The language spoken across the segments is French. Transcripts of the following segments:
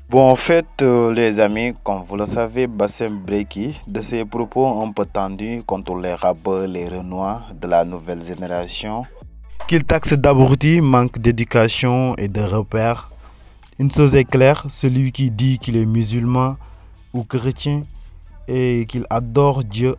Bon, en fait, les amis, comme vous le savez, Bassem Breki, de ses propos un peu tendus contre les rappeurs, les Renois de la nouvelle génération, qu'il taxe d'abrutis, manque d'éducation et de repères. Une chose est claire, celui qui dit qu'il est musulman ou chrétien et qu'il adore Dieu,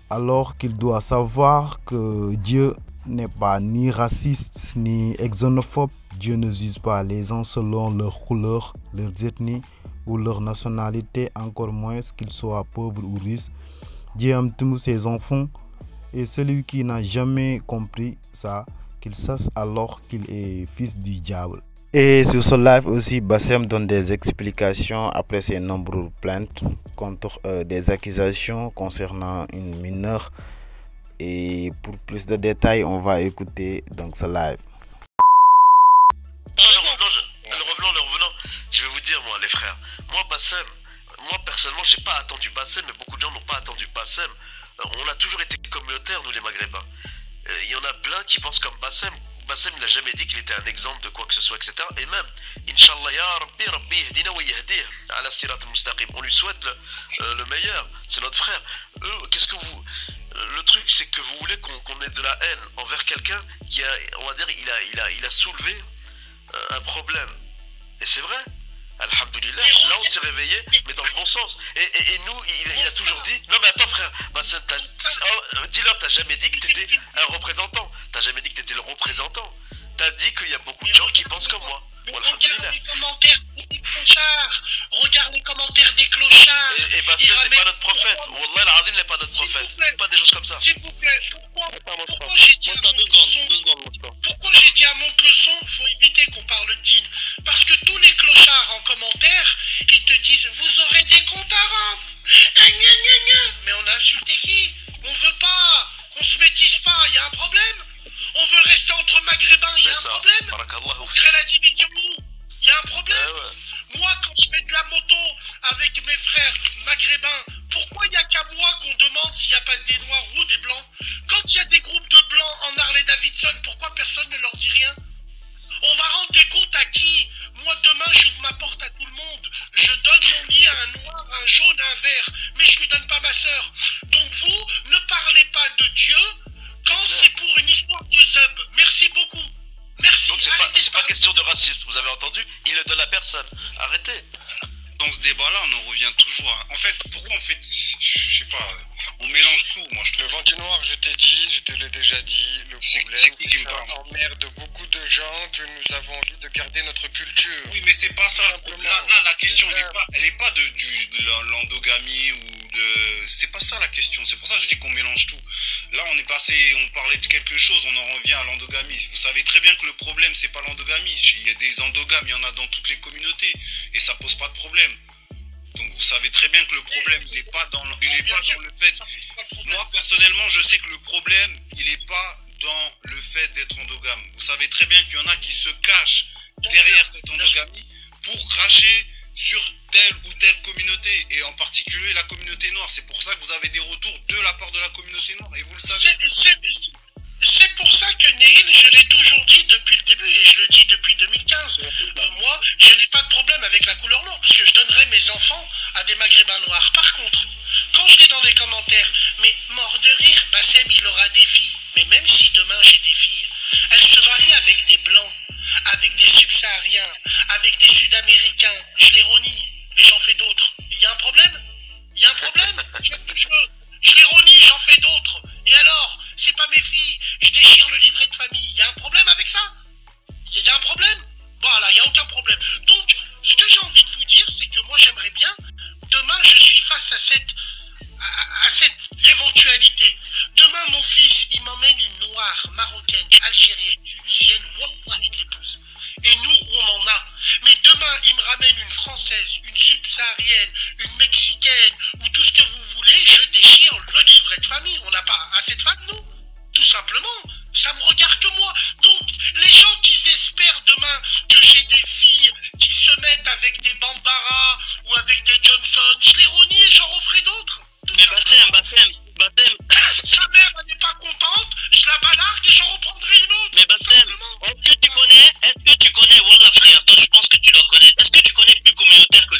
alors qu'il doit savoir que Dieu n'est pas ni raciste ni xénophobe. Dieu ne juge pas les gens selon leur couleur, leurs ethnies ou leur nationalité, encore moins qu'ils soient pauvres ou riches. Dieu aime tous ses enfants et celui qui n'a jamais compris ça, qu'il sache alors qu'il est fils du diable. Et sur ce live aussi, Bassem donne des explications après ses nombreuses plaintes contre des accusations concernant une mineure. Et pour plus de détails, on va écouter donc ce live. Le revenant, je vais vous dire, moi, les frères, moi, Bassem, moi, personnellement, j'ai pas attendu Bassem, mais beaucoup de gens n'ont pas attendu Bassem. On a toujours été communautaires, nous, les Maghrébins. Il y en a plein qui pensent comme Bassem. Bassem n'a jamais dit qu'il était un exemple de quoi que ce soit, etc. Et même, Inch'Allah, ya Rabbi, Rabbi, yahdina wa yahdih, ala sirat al-mustaqim. On lui souhaite le meilleur, c'est notre frère. Qu'est-ce que vous... Le truc, c'est que vous voulez qu'on ait de la haine envers quelqu'un qui a, on va dire, il a soulevé un problème. Et c'est vrai. Alhamdoulilah, là on s'est réveillé, mais dans le bon sens. Et nous, il a toujours dit... Non mais attends frère, Bassem, dis-leur, t'as jamais dit que t'étais un représentant. T'as jamais dit que t'étais le représentant. T'as dit qu'il y a beaucoup de gens qui pensent comme moi. Regarde les commentaires des clochards. Regarde les commentaires des clochards. Et Bassem n'est pas notre prophète. Wallah, al-Azim n'est pas notre prophète. Pas des choses comme ça. S'il vous plaît, pourquoi j'ai dit à mon cleçon, faut éviter qu'on parle d'île. Parce que tous les clochards en commentaire, ils te disent, vous aurez des comptes à rendre. Mais on a insulté qui? On veut pas. On se métisse pas, il y a un problème. On veut rester entre maghrébins, il y a un problème. On crée la division, il y a un problème. Moi, quand je fais de la moto avec mes frères maghrébins, pourquoi il n'y a qu'à moi qu'on demande s'il n'y a pas des noirs ou des blancs? Quand il y a des groupes de blancs en Harley Davidson, pourquoi personne ne leur dit rien? On va rendre des comptes à qui? Moi, demain, j'ouvre ma porte à tout le monde. Je donne mon lit à un noir, un jaune, un vert. Mais je lui donne pas ma sœur. Donc vous, ne parlez pas de Dieu quand c'est pour une histoire de zub. Merci beaucoup. Merci. Donc c'est pas question de racisme, vous avez entendu? Il le donne à personne. Arrêtez. Dans ce débat-là, on en revient toujours à... En fait, pourquoi on fait... Je sais pas, on mélange tout, moi je trouve. Le vent du noir, je t'ai dit, je te l'ai déjà dit, le problème, c'est que ça emmerde beaucoup de gens que nous avons envie de garder notre culture. Oui, mais c'est pas ça. Là, la question, elle est pas de l'endogamie ou de... C'est pas ça la question, c'est pour ça que je dis qu'on mélange tout. Là, on parlait de quelque chose, on en revient à l'endogamie. Vous savez très bien que le problème, c'est pas l'endogamie. Il y a des endogames, il y en a dans toutes les communautés. Et ça pose pas de problème. Donc vous savez très bien que le problème, il n'est pas dans le fait... Moi, personnellement, je sais que le problème, il n'est pas dans le fait d'être endogame. Vous savez très bien qu'il y en a qui se cachent derrière cette endogamie pour cracher sur telle ou telle communauté, et en particulier la communauté noire. C'est pour ça que vous avez des retours de la part de la communauté noire, et vous le savez. C'est pour ça que Neil, je l'ai toujours dit depuis le début, et je le dis depuis 2015. Moi, je n'ai pas de problème avec la couleur noire, parce que je donnerai mes enfants à des maghrébins noirs. Par contre, quand je dis dans les commentaires, mais mort de rire, Bassem, il aura des filles. Mais même si demain j'ai des filles, elles se marient avec des blancs, avec des subsahariens, avec des sud-américains. Je les renie, et j'en fais d'autres. Il y a un problème? Il y a un problème? Je fais ce que je veux. Je les renie, j'en fais d'autres. Et alors, c'est pas mes filles, je déchire le livret de famille. Il y a un problème avec ça? Il y a un problème? Voilà, il n'y a aucun problème. Donc, ce que j'ai envie de vous dire, c'est que moi j'aimerais bien, demain je suis face à cette éventualité. Demain mon fils, il m'emmène une noire, marocaine, algérienne, tunisienne, wallah, il l'épouse. Et nous, on en a. Mais demain, il me ramène une française, une subsaharienne, une mexicaine, ou tout ce que vous voulez, je déchire le livret de famille. On n'a pas assez de femmes, nous? Tout simplement. Ça me regarde que moi. Donc, les gens qui espèrent demain que j'ai des filles qui se mettent avec des Bambara ou avec des Johnson, je les renie et j'en referai d'autres. Mais Bassem. Sa mère, elle n'est pas contente, je la balargue et j'en reprendrai une autre. Mais Bassem, est-ce que tu connais, Wallah frère, toi je pense que tu dois connaître, est-ce que tu connais plus communautaire que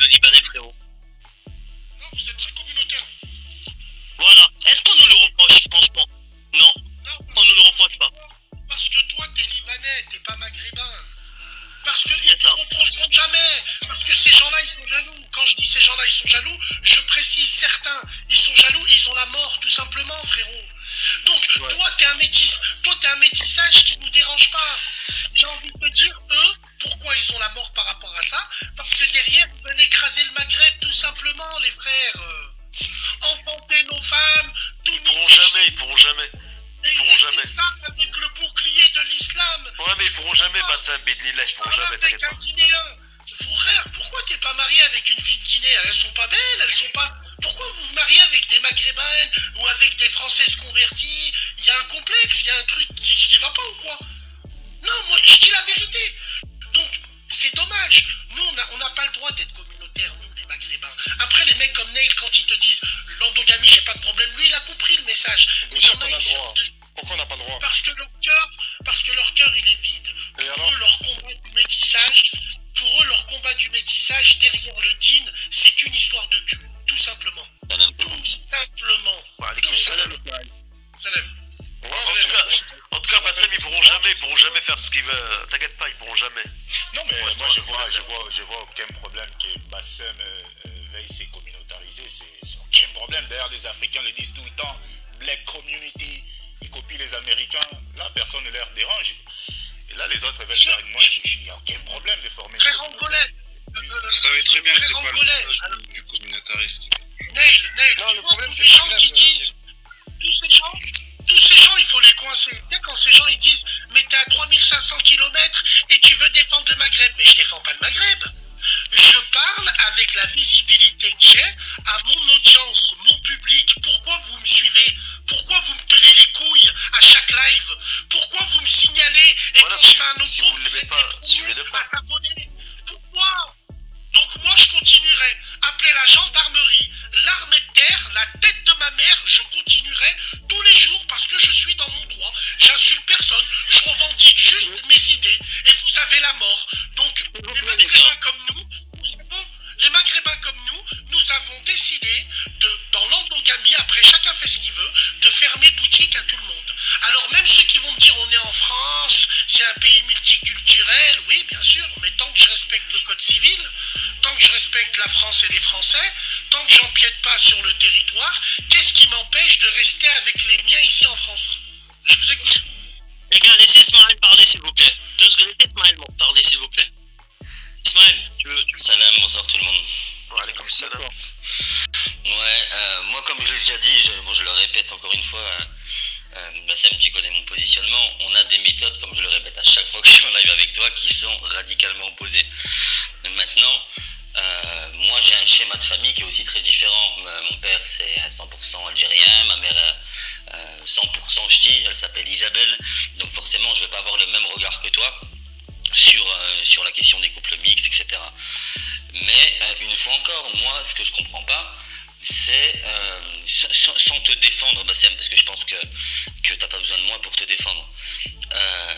parce que ces gens-là, ils sont jaloux. Quand je dis ces gens-là, ils sont jaloux, je précise certains. Ils sont jaloux et ils ont la mort, tout simplement, frérot. Donc, toi, t'es un métissage qui nous dérange pas. J'ai envie de te dire, eux, pourquoi ils ont la mort par rapport à ça? Parce que derrière, ils veulent écraser le Maghreb, tout simplement, les frères. Enfanter nos femmes, tout. Ils pourront jamais. Ils pourront jamais. Ça, avec le bouclier de l'islam. Ouais, mais ils pourront jamais, Bassem, Bidlillah, ils pourront jamais, t'inquiète pas. Avec un Guinéen. Frère, pourquoi t'es pas marié avec une fille de Guinée? Elles sont pas belles, elles sont pas... Pourquoi vous vous mariez avec des Maghrébins ou avec des Françaises converties? Il y a un complexe, il y a un truc qui va pas ou quoi? Non, moi, je dis la vérité. Donc, c'est dommage. Nous, on n'a pas le droit d'être communautaires, nous, les Maghrébins. Après, les mecs comme Neil, quand ils te disent l'endogamie, j'ai pas de problème, lui, il a compris le message. Pourquoi on n'a pas le droit? Parce que leur cœur, il est vide. Pour eux, leur combat du métissage, derrière le dîn, c'est qu'une histoire de cul. Tout simplement. Tout simplement. Tout simplement. Salam. En tout cas, Bassem, ils pourront jamais faire ce qu'ils veulent. T'inquiète pas, ils pourront jamais. Non, mais moi, je vois aucun problème que Bassem veuille se communautariser. C'est aucun problème. D'ailleurs, les Africains le disent tout le temps. Black community, ils copient les Américains. Là, personne ne leur dérange. Et là, les autres veulent faire une manche. Il n'y a aucun problème de former. Très angolais. Vous savez très bien que c'est pas le message du communautarisme. Neil, non, le problème, c'est les gens qui disent, tous ces gens, il faut les coincer. Tu sais, quand ces gens, ils disent, mais t'es à 3500 km et tu veux défendre le Maghreb. Mais je défends pas le Maghreb. Je parle avec la visibilité que j'ai à mon audience, mon public. Pourquoi vous me suivez? Pourquoi vous me tenez les couilles à chaque live? Pourquoi vous me signalez? Et voilà, quand je fais un autre si vous compte, ne l'aimez vous pas, êtes suivez-le pas. à s'abonner. Pourquoi? Donc moi je continuerai. Appelez la gendarmerie, l'armée de terre, la tête de ma mère, je continuerai tous les jours parce que je suis dans mon droit. J'insulte personne, je revendique juste mes idées et vous avez la mort. Donc les Maghrébins comme nous, nous avons décidé dans l'endogamie, après chacun fait ce qu'il veut, de fermer boutique à tout le monde. Alors même ceux qui vont me dire on est en France, c'est un pays multiculturel, oui bien sûr, mais tant que je respecte le code civil, tant que je respecte la France et les Français, tant que j'empiète pas sur le territoire, qu'est-ce qui m'empêche de rester avec les miens ici en France? Je vous écoute. Les gars, laissez Ismaël parler s'il vous plaît. 2 secondes, laissez Ismaël parler s'il vous plaît. Ismaël, tu veux... Salam, bonsoir tout le monde. Waalaikum salam. Ouais, moi comme je l'ai déjà dit, je le répète encore une fois, Bassem, tu connais mon positionnement, on a des méthodes, comme je le répète à chaque fois que je suis en live avec toi, qui sont radicalement opposées. Maintenant, moi j'ai un schéma de famille qui est aussi très différent. Mon père c'est 100% algérien, ma mère 100% ch'ti, elle s'appelle Isabelle, donc forcément je vais pas avoir le même regard que toi sur la question des couples mixtes, etc. Mais une fois encore, moi ce que je comprends pas, c'est sans te défendre, Bassem, parce que je pense que t'as pas besoin de moi pour te défendre.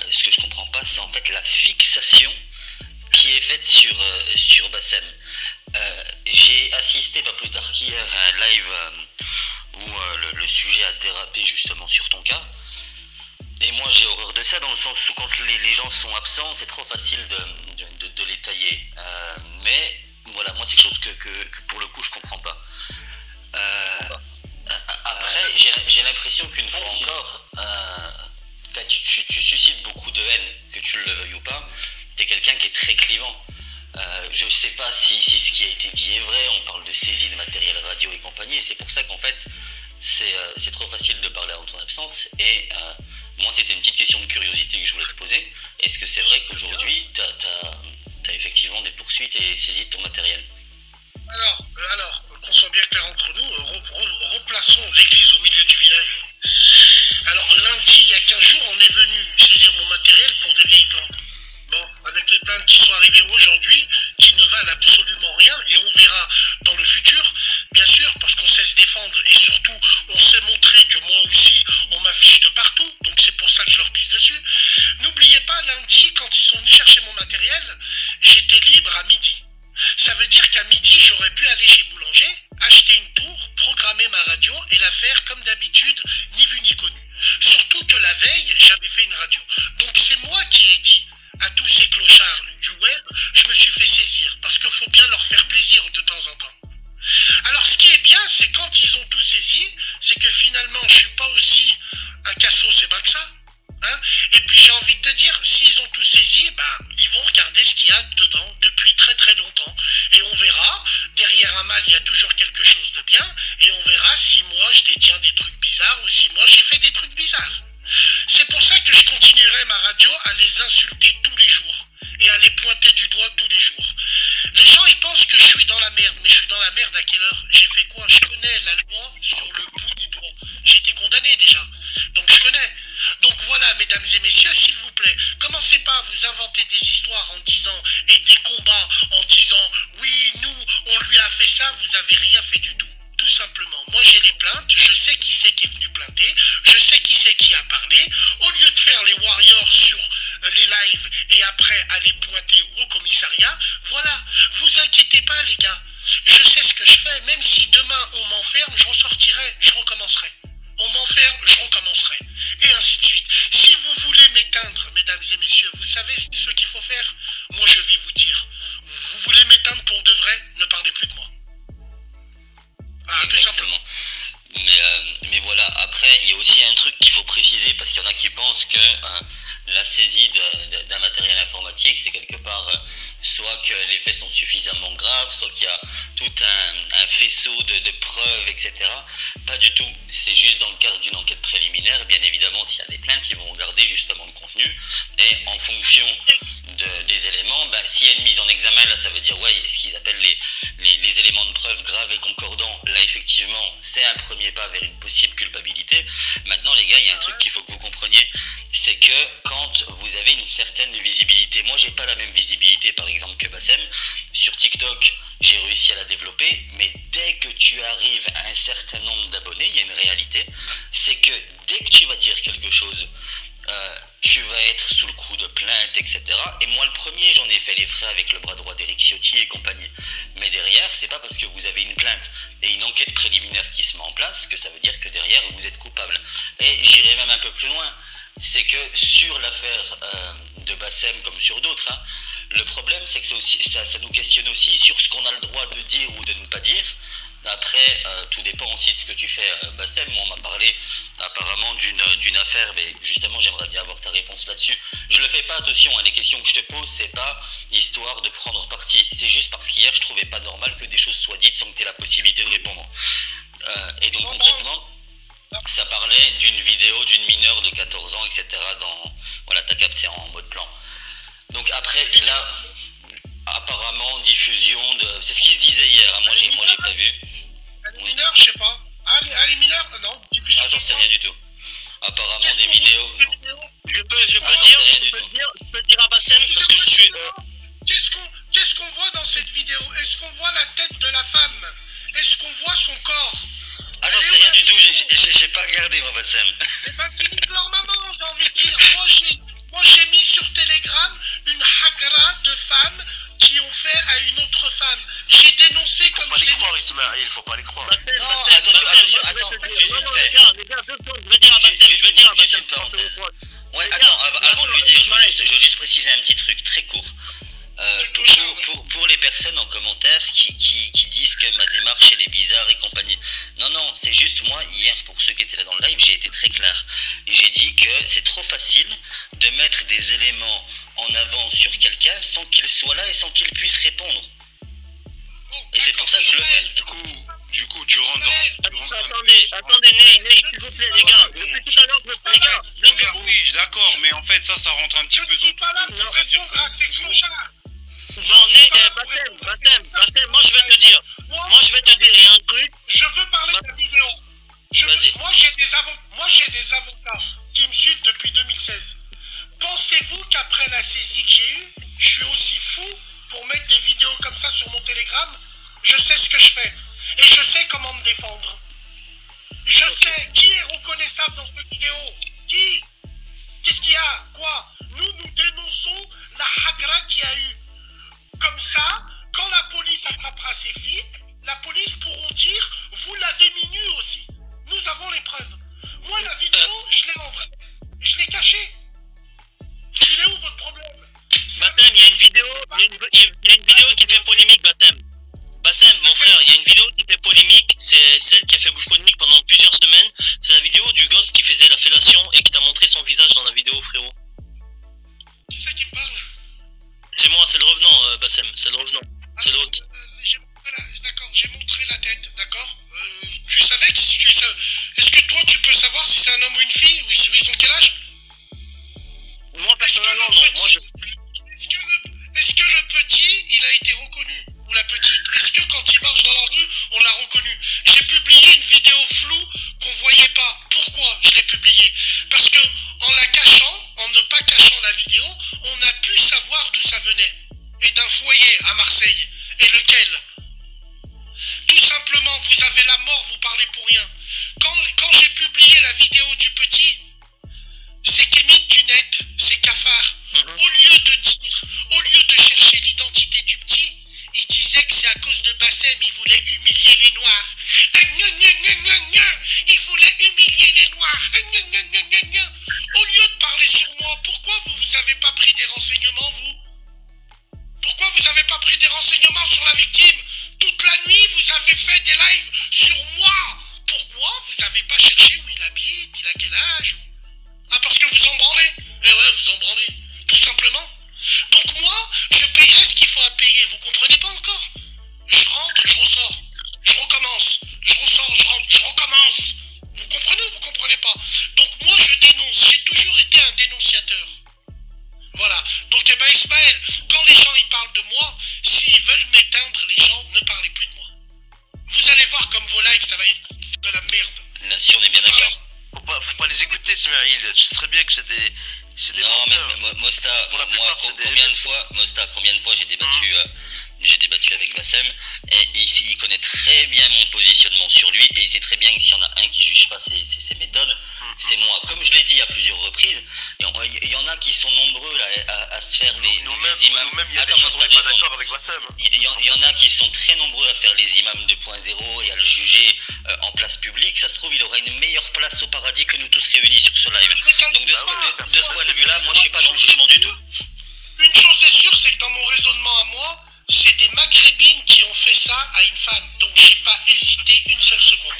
Ce que je comprends pas, c'est en fait la fixation qui est faite sur Bassem. J'ai assisté pas plus tard qu'hier à un live où le sujet a dérapé justement sur ton cas. Et moi j'ai horreur de ça dans le sens où quand les gens sont absents, c'est trop facile de les tailler. Mais voilà, moi c'est quelque chose que pour le coup je comprends pas. Après, j'ai l'impression qu'une fois encore, tu suscites beaucoup de haine, que tu le veuilles ou pas. Tu es quelqu'un qui est très clivant. Je sais pas si ce qui a été dit est vrai, on parle de saisie de matériel radio et compagnie, et c'est pour ça qu'en fait, c'est trop facile de parler en ton absence. Et moi, c'était une petite question de curiosité que je voulais te poser. Est-ce que c'est vrai qu'aujourd'hui, tu as effectivement des poursuites et saisies de ton matériel? Alors, qu'on soit bien clair entre nous, replaçons l'église au milieu du village. Alors, lundi, il y a 15 jours, on est venu saisir mon matériel pour des vieilles plaintes. Bon, avec les plaintes qui sont arrivées aujourd'hui, qui ne valent absolument rien, et on verra dans le futur, bien sûr, parce qu'on sait se défendre, et surtout, on sait montrer que moi aussi, on m'affiche de partout, donc c'est pour ça que je leur pisse dessus. N'oubliez pas, lundi, quand ils sont venus chercher mon matériel, j'étais libre à midi. Ça veut dire qu'à midi, j'aurais pu aller chez Boulanger, acheter une tour, programmer ma radio et la faire comme d'habitude, ni vu ni connu. Surtout que la veille, j'avais fait une radio. Donc c'est moi qui ai dit à tous ces clochards du web, je me suis fait saisir. Parce qu'il faut pas que ça. Hein, et puis j'ai envie de te dire, s'ils ont tout saisi, ils vont regarder ce qu'il y a dedans depuis très très longtemps. Et on verra, derrière un mal, il y a toujours quelque chose de bien. Et on verra si moi je détiens des trucs bizarres ou si moi j'ai fait des trucs bizarres. C'est pour ça que je continuerai ma radio à les insulter tous les jours. Et à les pointer du doigt tous les jours. Les gens ils pensent que je suis dans la merde. Mais je suis dans la merde à quelle heure? J'ai fait quoi? Je connais la loi sur le bout des doigts. J'ai été condamné déjà. Donc je connais. Donc voilà, mesdames et messieurs, s'il vous plaît, commencez pas à vous inventer des histoires en disant, et des combats en disant, oui, nous, on lui a fait ça, vous avez rien fait du tout. Tout simplement, moi j'ai les plaintes, je sais qui c'est qui est venu plainter, je sais qui c'est qui a parlé. Au lieu de faire les warriors sur les lives et après aller pointer au commissariat, voilà, vous inquiétez pas les gars. Je sais ce que je fais, même si demain on m'enferme, je ressortirai, je recommencerai. On m'enferme, je recommencerai. Et ainsi de suite. Si vous voulez m'éteindre, mesdames et messieurs, vous savez ce qu'il faut faire? Moi je vais vous dire, vous voulez m'éteindre pour de vrai, ne parlez plus de moi. Tout simplement. Mais voilà, après, il y a aussi un truc qu'il faut préciser, parce qu'il y en a qui pensent que la saisie d'un matériel informatique, c'est quelque part soit que les faits sont suffisamment graves, soit qu'il y a tout un faisceau de preuves, etc. Pas du tout. C'est juste dans le cadre d'une enquête préliminaire. Bien évidemment, s'il y a des plaintes, ils vont regarder justement le contenu. Et en fonction des éléments, s'il y a une mise en examen, là, ça veut dire, ouais, ce qu'ils appellent les éléments de preuve graves et concordants. Là, effectivement, c'est un premier pas vers une possible culpabilité. Maintenant, les gars, il y a un truc qu'il faut que vous compreniez, c'est que quand vous avez une certaine visibilité, moi, j'ai pas la même visibilité, par exemple, que Bassem. Sur TikTok, j'ai réussi à la développer, mais dès que tu arrives à un certain nombre d'abonnés, il y a une réalité, c'est que dès que tu vas dire quelque chose, tu vas être sous le coup de plainte, etc. Et moi le premier, j'en ai fait les frais avec le bras droit d'Éric Ciotti et compagnie. Mais derrière, c'est pas parce que vous avez une plainte et une enquête préliminaire qui se met en place que ça veut dire que derrière vous êtes coupable. Et j'irai même un peu plus loin, c'est que sur l'affaire de Bassem comme sur d'autres, le problème c'est que ça nous questionne aussi sur ce qu'on a le droit de dire ou de ne pas dire. Après, tout dépend aussi de ce que tu fais, Bassem. Moi, on m'a parlé apparemment d'une affaire, mais justement, j'aimerais bien avoir ta réponse là-dessus. Je le fais pas, attention, les questions que je te pose, c'est pas histoire de prendre parti. C'est juste parce qu'hier, je trouvais pas normal que des choses soient dites sans que tu aies la possibilité de répondre. Et donc, concrètement, ça parlait d'une vidéo d'une mineure de 14 ans, etc. Voilà, t'as capté en mode plan. Donc après, là... apparemment diffusion de... C'est ce qui se disait hier, moi j'ai pas vu. Elle est mineure, je sais pas. Elle est mineure? Non, diffusion. Ah, j'en sais rien du tout. Apparemment des vidéos... Je peux dire à Bassem parce que je suis... Qu'est-ce qu'on voit dans cette vidéo? Est-ce qu'on voit la tête de la femme? Est-ce qu'on voit son corps? Ah, j'en sais rien du tout, j'ai pas regardé moi, Bassem. C'est pas qui nique leur maman, j'ai envie de dire. Moi j'ai mis sur Telegram une hagra de femmes qui ont fait à une autre femme. J'ai dénoncé comme je l'ai dit. Faut pas les croire, Ismaël, faut pas les croire. Non, attention, attends, juste une fait. Je vais dire à Bassem, Juste une parenthèse. Ouais, attends, avant de lui dire, je veux juste préciser un petit truc très court. Pour les personnes en commentaire qui disent que ma démarche elle est bizarre et compagnie. Non, c'est juste moi, hier, pour ceux qui étaient là dans le live, j'ai été très clair. J'ai dit que c'est trop facile de mettre des éléments en avant sur quelqu'un sans qu'il soit là et sans qu'il puisse répondre. Et c'est pour ça que je le fais. Du coup, tu rentres dans... Attendez, Ney, s'il vous plaît, les gars. Depuis tout à l'heure, les gars. Oui, d'accord, mais en fait, ça rentre un petit peu dans... Je ne suis pas là pour répondre à ces clochards. Non, Bassem, moi je vais te dire, il y a un truc. Je veux parler de la vidéo. Moi j'ai des avocats qui me suivent depuis 2016. Pensez-vous qu'après la saisie que j'ai eue, je suis aussi fou pour mettre des vidéos comme ça sur mon Telegram? Je sais ce que je fais et je sais comment me défendre. Je sais qui est reconnaissable dans cette vidéo. Qui? Qu'est-ce qu'il y a? Quoi? Nous dénonçons la hagra qu'il y a eu. Comme ça, quand la police attrapera ces filles, la police pourront dire « Vous l'avez mis nue aussi ». Nous avons les preuves. Moi, la vidéo, je l'ai en vrai. Je l'ai cachée. Il est où votre problème? Bassem, il y a une vidéo qui fait polémique, Bassem, mon frère, il y a une vidéo qui fait polémique. C'est celle qui a fait beaucoup de polémique pendant plusieurs semaines. C'est la vidéo du gosse gosse qui faisait la fellation et qui t'a montré son visage dans la vidéo, frérot. Qui c'est qui me parle? C'est moi, c'est le revenant, Bassem, c'est le revenant. C'est l'autre. D'accord, j'ai montré la tête, d'accord. Tu savais que... Est-ce que toi, tu peux savoir si c'est un homme ou une fille? Ou ils ont quel âge? Moi, personnellement, non. Moi, je... Est-ce que le petit, il a été reconnu? Ou la petite? Est-ce que quand il marche dans la rue, on l'a reconnu? J'ai publié une vidéo floue qu'on voyait pas. Pourquoi je l'ai publiée? Parce que en la cachant, en ne pas cachant la vidéo, on a pu savoir d'où ça venait. Et d'un foyer à Marseille. Et lequel? Tout simplement, vous avez la mort, vous parlez pour rien. Quand j'ai publié la vidéo du petit, c'est Kémit du net, c'est Cafard. Au lieu de chercher l'identité du petit, il disait que c'est à cause de Bassem, il voulait humilier les Noirs. Il voulait humilier les Noirs. Au lieu de parler sur moi, pourquoi vous avez pas pris des renseignements, vous? Pourquoi vous avez pas pris des renseignements sur la victime? Toute la nuit, vous avez fait des lives sur moi. Pourquoi vous avez pas cherché où il habite, il a quel âge? Ah, parce que vous en branlez? Eh ouais, vous en branlez. Tout simplement. Donc moi, je payerai ce qu'il faut à payer. Vous comprenez pas encore? Je rentre, je ressors. Je recommence. Je ressors, je rentre, je recommence. Vous comprenez ou vous comprenez pas? Donc moi, je dénonce. J'ai toujours été un dénonciateur. Voilà. Donc, eh ben, Ismaël, quand les gens ils parlent de moi, s'ils veulent m'éteindre, les gens, ne parlez plus de moi. Vous allez voir comme vos lives, ça va être de la merde. Là-dessus, on est bien d'accord. Faut pas les écouter, Ismaël. Je sais très bien que c'est des... Non, mais Mosta, moi, combien de fois j'ai débattu avec Bassem, et il connaît très bien mon positionnement sur lui, et il sait très bien que s'il y en a un qui juge pas ses méthodes, c'est moi. Comme je l'ai dit à plusieurs reprises, il y en a qui sont nombreux là, à se faire les imams. Nous-mêmes, il y a des choses qu'on n'est pas d'accord avec Bassem. Il y en a qui sont très nombreux à faire les imams 2.0 et à le juger en place publique. Ça se trouve, il aura une meilleure place au paradis que nous tous réunis sur ce live. Donc de ce point de vue-là, moi je suis pas dans le jugement du tout. Une chose est sûre, c'est que dans mon raisonnement à moi, c'est des maghrébines qui ont fait ça à une femme. Donc j'ai pas hésité une seule seconde.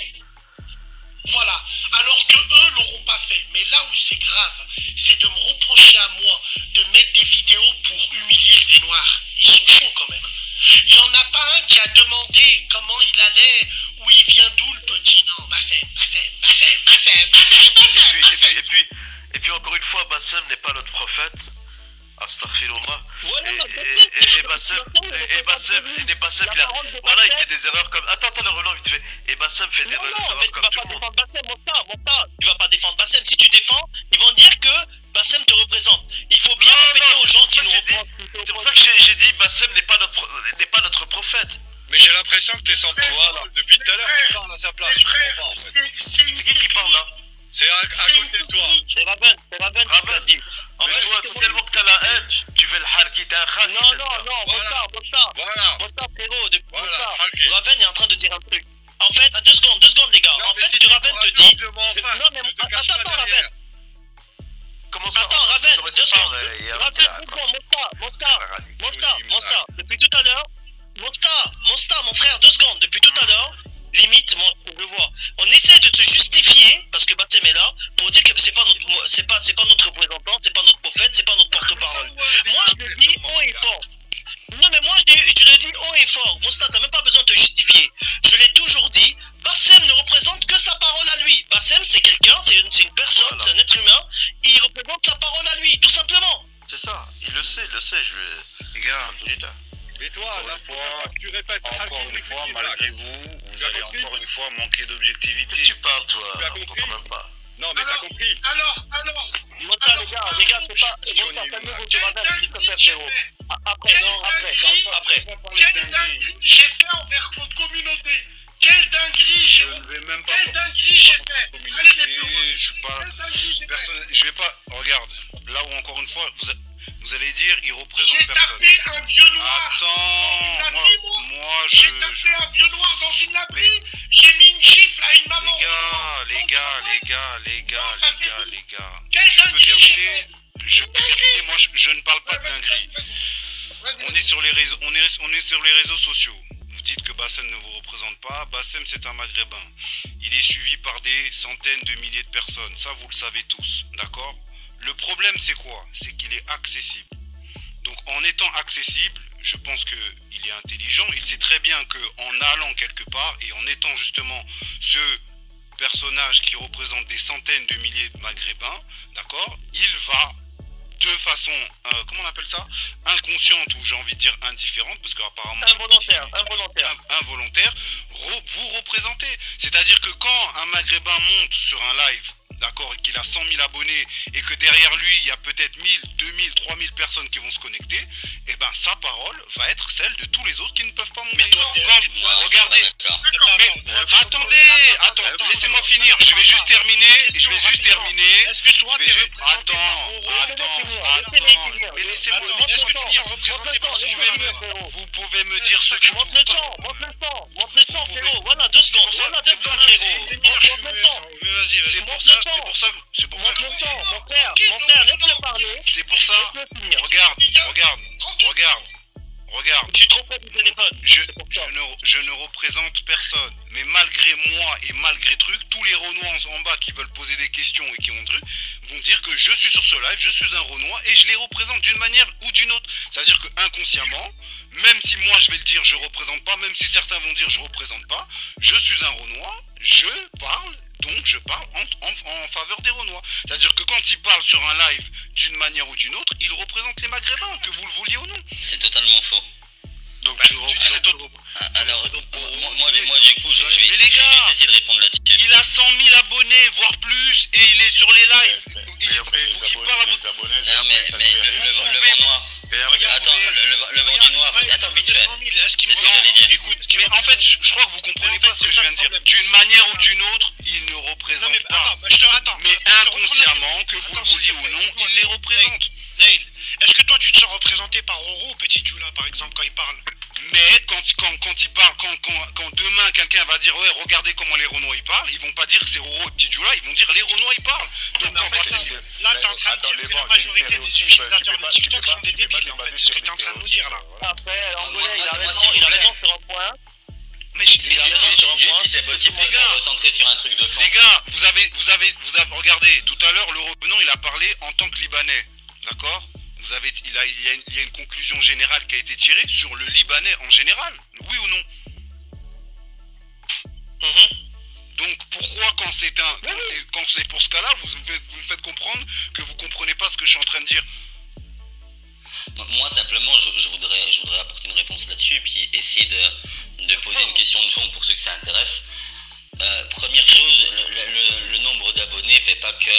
Voilà. Alors que eux l'auront pas fait. Mais là où c'est grave, c'est de me reprocher à moi de mettre des vidéos pour humilier les Noirs. Ils sont chauds quand même. Il n'y en a pas un qui a demandé comment il allait, où il vient d'où le petit. Non, Bassem. Et puis encore une fois, Bassem n'est pas notre prophète. Astaghfirullah. Et Bassem, il a... Voilà, il fait des erreurs comme... Attends, le relan vite fait. Et Bassem fait des erreurs comme tout le monde. Tu vas pas défendre Bassem. Si tu défends, ils vont dire que Bassem te représente. Il faut bien répéter aux gens qui nous représentent. C'est pour ça que j'ai dit Bassem n'est pas notre prophète. Mais j'ai l'impression que t'es sans parole. Depuis tout à l'heure, tu parles à sa place. C'est qui parle là? C'est à côté de toi. C'est Raven qui l'a dit. En fait, toi, tellement que t'as la haine, tu fais le harki, t'es un harki. Non, Mosta, frérot, Raven est en train de dire un truc. En fait, 2 secondes, les gars. En fait, ce que Raven te dit... Non, mais attends, Raven. Comment ça? Attends, Raven, 2 secondes. Raven, Mosta, depuis tout à l'heure... Mosta, mon frère, 2 secondes. Depuis tout à l'heure... Limite, moi, je le vois. On essaie de se justifier, parce que Bassem est là, pour dire que c'est pas notre représentant, c'est pas notre prophète, c'est pas notre porte-parole. Moi, je le dis haut et fort. Non, mais moi, je le dis haut et fort. Mosta, t'as même pas besoin de te justifier. Je l'ai toujours dit, Bassem ne représente que sa parole à lui. Bassem, c'est quelqu'un, c'est une personne, c'est un être humain, et il représente sa parole à lui, tout simplement. C'est ça, il le sait, Les gars, et toi, tu répètes encore une fois, malgré vous, vous allez encore une fois manquer d'objectivité. Qu'est-ce que tu parles, toi? On t'entend même pas. Non, mais t'as compris. Alors. Mota, les gars, c'est pas... calmez-vous du Raven, s'il te plaît, frérot. Après. Quelle dinguerie j'ai fait envers notre communauté? Quelle dinguerie j'ai fait? Allez, les je vais pas... Regarde, là où encore une fois, vous allez dire, il représente personne. J'ai tapé un vieux noir Attends, dans une laverie, moi j'ai tapé un vieux noir dans une laverie, j'ai mis une gifle à une maman. Les gars. Quelle dinguerie j'ai fait? Je peux terminer, moi je ne parle pas de dinguerie. On est sur les réseaux sociaux. Vous dites que Bassem ne vous représente pas. Bassem, c'est un maghrébin. Il est suivi par des centaines de milliers de personnes. Ça, vous le savez tous, d'accord? Le problème, c'est quoi? C'est qu'il est accessible. Donc, en étant accessible, je pense qu'il est intelligent. Il sait très bien qu'en allant quelque part et en étant justement ce personnage qui représente des centaines de milliers de maghrébins, d'accord, il va de façon, comment on appelle ça, inconsciente, ou j'ai envie de dire indifférente, parce qu'apparemment involontaire, vous représentez. C'est-à-dire que quand un maghrébin monte sur un live, d'accord, et qu'il a 100 000 abonnés, et que derrière lui, il y a peut-être 1000, 2000, 3000 personnes qui vont se connecter, et ben sa parole va être celle de tous les autres qui ne peuvent pas monter. Mais toi, regardez, attendez, laissez-moi finir, je vais juste terminer. Est-ce que toi, t'es représenté par mais laissez-moi, est-ce que tu es représenté par ces vous pouvez me dire ce que Montre le sang, frérot. Voilà, 2 secondes. Voilà, 2 secondes, frérot. Vas-y. C'est pour ça. Montre le sang, mon frère, laisse-le parler. C'est pour ça. Regarde. Je suis trop près du téléphone. Je ne représente personne. Mais malgré moi et malgré truc, tous les Renois en bas qui veulent poser des questions et qui ont truc vont dire que je suis sur ce live, je suis un Renois et je les représente d'une manière ou d'une autre. C'est-à-dire que inconsciemment, même si moi je vais le dire je représente pas, même si certains vont dire je représente pas, je suis un Renois, je parle. Donc je parle en faveur des Renois. C'est-à-dire que quand il parle sur un live d'une manière ou d'une autre, il représente les Maghrébins, que vous le vouliez ou non. C'est totalement faux. Donc tu dis c'est totalement... Alors, moi du coup, je vais juste essayer de répondre là-dessus. Il a 100 000 abonnés, voire plus, et il est sur les lives. Les abonnés, non, mais le vent noir. Attends, le vent du noir. Attends, vite fait. C'est ce que j'allais dire. Écoute, mais en fait, je crois que vous comprenez pas ce que je viens de dire. D'une manière ou d'une autre, il ne représente pas. Mais inconsciemment, que vous le vouliez ou non, il les représente. Nail, est-ce que toi tu te sens représenté par Roro ou Petit Djoula par exemple quand il parle? Mais quand il parle, quand demain quelqu'un va dire ouais regardez comment les Renois ils parlent, ils vont pas dire que c'est Roro et Petit Djoula, ils vont dire les Renois ils parlent. Donc là t'es en train de dire que la majorité des utilisateurs de TikTok sont des débiles en fait, c'est ce que t'es en train de nous dire là. Après, Angolais, il a raison sur un point. Mais juste si c'est possible de recentrer sur un truc de fond. Les gars, vous avez regardé tout à l'heure le revenant il a parlé en tant que Libanais, d'accord? Il y a une conclusion générale qui a été tirée sur le Libanais en général, oui ou non? Donc pourquoi quand c'est pour ce cas-là, vous me faites comprendre que vous comprenez pas ce que je suis en train de dire? Moi simplement je voudrais apporter une réponse là-dessus et puis essayer de poser une question de fond pour ceux que ça intéresse. Première chose, le nombre d'abonnés fait pas que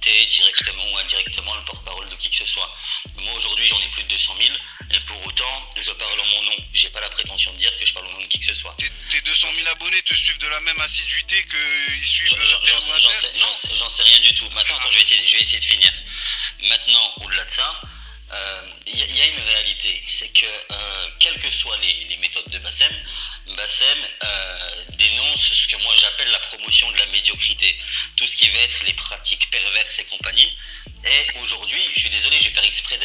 t'es directement ou indirectement le porte-parole de qui que ce soit. Moi aujourd'hui j'en ai plus de 200 000 et pour autant je parle en mon nom. J'ai pas la prétention de dire que je parle au nom de qui que ce soit. Tes 200 000 abonnés te suivent de la même assiduité qu'ils suivent J'en sais rien du tout. Maintenant attends, je vais essayer de finir. Maintenant au-delà de ça, il y a une réalité, c'est que quelles que soient les méthodes de Bassem dénonce ce que moi j'appelle la promotion de la médiocrité, tout ce qui va être les pratiques perverses et compagnie. Et aujourd'hui, je suis désolé, je vais faire exprès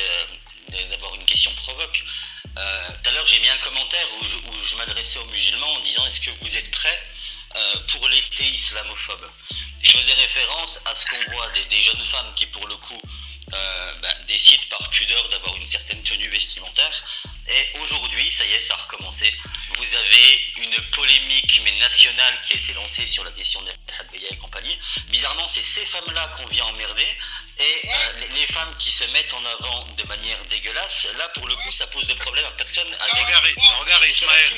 d'avoir une question provoque. Tout à l'heure j'ai mis un commentaire où je m'adressais aux musulmans en disant est-ce que vous êtes prêts pour l'été islamophobe? Je faisais référence à ce qu'on voit des jeunes femmes qui pour le coup décident par pudeur d'avoir une certaine tenue vestimentaire. Et aujourd'hui, ça y est, ça a recommencé. Vous avez une polémique mais nationale qui a été lancée sur la question des Habbeya et compagnie. Bizarrement, c'est ces femmes-là qu'on vient emmerder. Et les femmes qui se mettent en avant de manière dégueulasse, là pour le coup ça pose de problème à personne. Regardez Ismaël.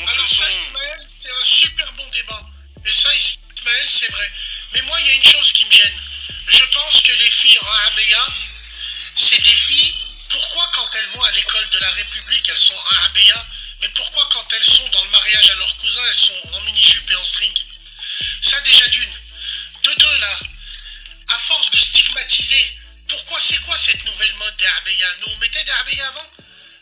Alors ça Ismaël, c'est un super bon débat. Et ça Ismaël, c'est vrai. Mais moi il y a une chose qui me gêne. Je pense que les filles en Habbeya, c'est des filles. Pourquoi quand elles vont à l'école de la République, elles sont en Habbeya, mais pourquoi quand elles sont dans le mariage à leurs cousins, elles sont en mini-jupe et en string? Ça déjà d'une. De deux là, à force de stigmatiser, pourquoi c'est quoi cette nouvelle mode des Habbeya? Nous on mettait des Habbeya avant?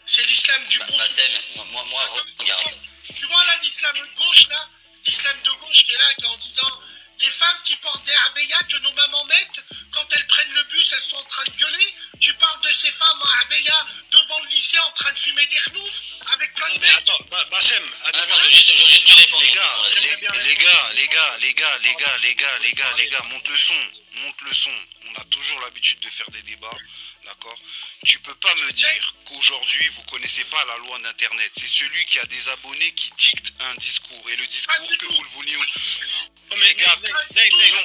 C'est l'islam du bon sens. Moi, regarde. Tu vois là l'islam de gauche là, l'islam de gauche qui est là, qui est en disant les femmes qui portent des Habbeya que nos mamans mettent, quand elles prennent le bus, elles sont en train de gueuler. Tu parles de ces femmes en Habbeya devant le lycée en train de fumer des khnouf. avec plein de mais mecs. attends, Bassem, attends. Attends, je veux juste lui répondre. Les gars, monte le son. On a toujours l'habitude de faire des débats, d'accord? Tu peux pas me dire qu'aujourd'hui vous connaissez pas la loi d'internet. C'est celui qui a des abonnés qui dicte un discours et le discours que vous le vouliez. Mais gars, mais les gars,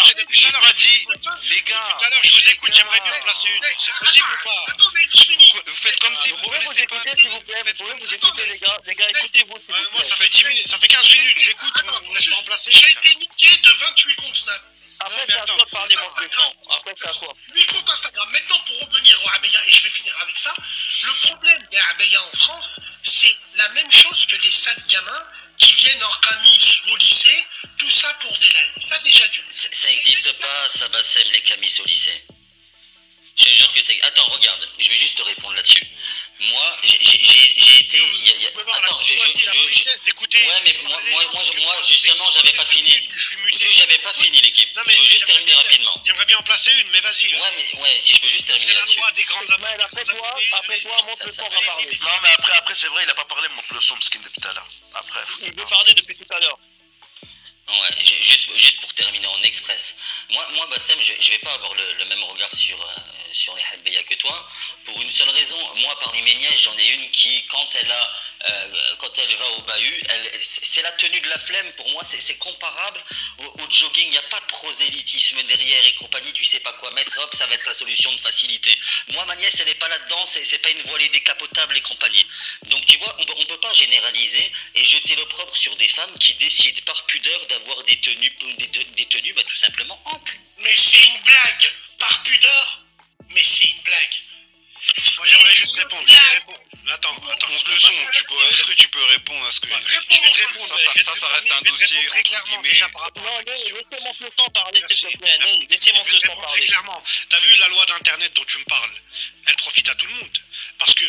j'ai pas dit. Les gars, tout à l'heure, je vous écoute, j'aimerais bien en placer une. C'est possible ou pas? Attends, mais je finis. vous faites comme si Vous vous pouvez vous connaissez pas. écouter, s'il vous plaît. Vous pouvez vous écouter, les gars. Les gars, écoutez-vous, s'il vous Moi, plaît. ça fait 10 minutes, ça fait 15 minutes, j'écoute, on me laisse pas en placer. J'ai été niqué de 28 comptes Snap. Après, mais c'est à attends, toi de parler, mon vieux temps. Après, c'est à toi. 8 comptes Instagram. Maintenant, pour revenir au Abeya, et je vais finir avec ça, le problème des Abeya en France, c'est la même chose que les sales gamins qui viennent en camis au lycée, tout ça pour des likes. Ça, déjà, Ça existe pas, ça Bassem, les camis au lycée. Je te jure que c'est... Attends, regarde, je vais juste te répondre là-dessus. Moi, j'ai été... Attends, Ouais, mais moi, justement, j'avais pas fini. J'avais pas fini, l'équipe. Je veux juste terminer rapidement. J'aimerais bien en placer une, mais vas-y. Ouais, si je peux juste terminer C'est la là-dessus. loi des grandes Ismaël, après toi, montre le son, on va parler. Non, mais après, c'est vrai, il a pas parlé, montre le son, Skin, depuis tout à l'heure. Après. Il veut parler depuis tout à l'heure. Ouais, juste pour terminer en express. Moi Bassem, je vais pas avoir le même regard sur les Habbeya que toi, pour une seule raison. Moi, parmi mes nièces, j'en ai une qui, quand elle va au bahut, c'est la tenue de la flemme. Pour moi, c'est comparable au jogging. Il n'y a pas de prosélytisme derrière et compagnie, tu sais pas quoi mettre, hop, ça va être la solution de facilité. Moi, ma nièce, elle n'est pas là-dedans, c'est pas une voilée décapotable et compagnie. Donc, tu vois, on peut pas généraliser et jeter l'opprobre sur des femmes qui décident par pudeur d'avoir des tenues bah, tout simplement amples. Mais c'est une blague. Par pudeur, mais c'est une blague. Moi, j'aimerais juste répondre. Attends. Est-ce que tu peux répondre à ce que je Je vais te répondre. Ça reste un dossier très clairement déjà par rapport Non, à ta question. laissez mon flottant parler, s'il te plaît. Merci. Laissez mon Je vais te flottant répondre très parler. clairement. T'as vu la loi d'internet dont tu me parles? Elle profite à tout le monde. Parce que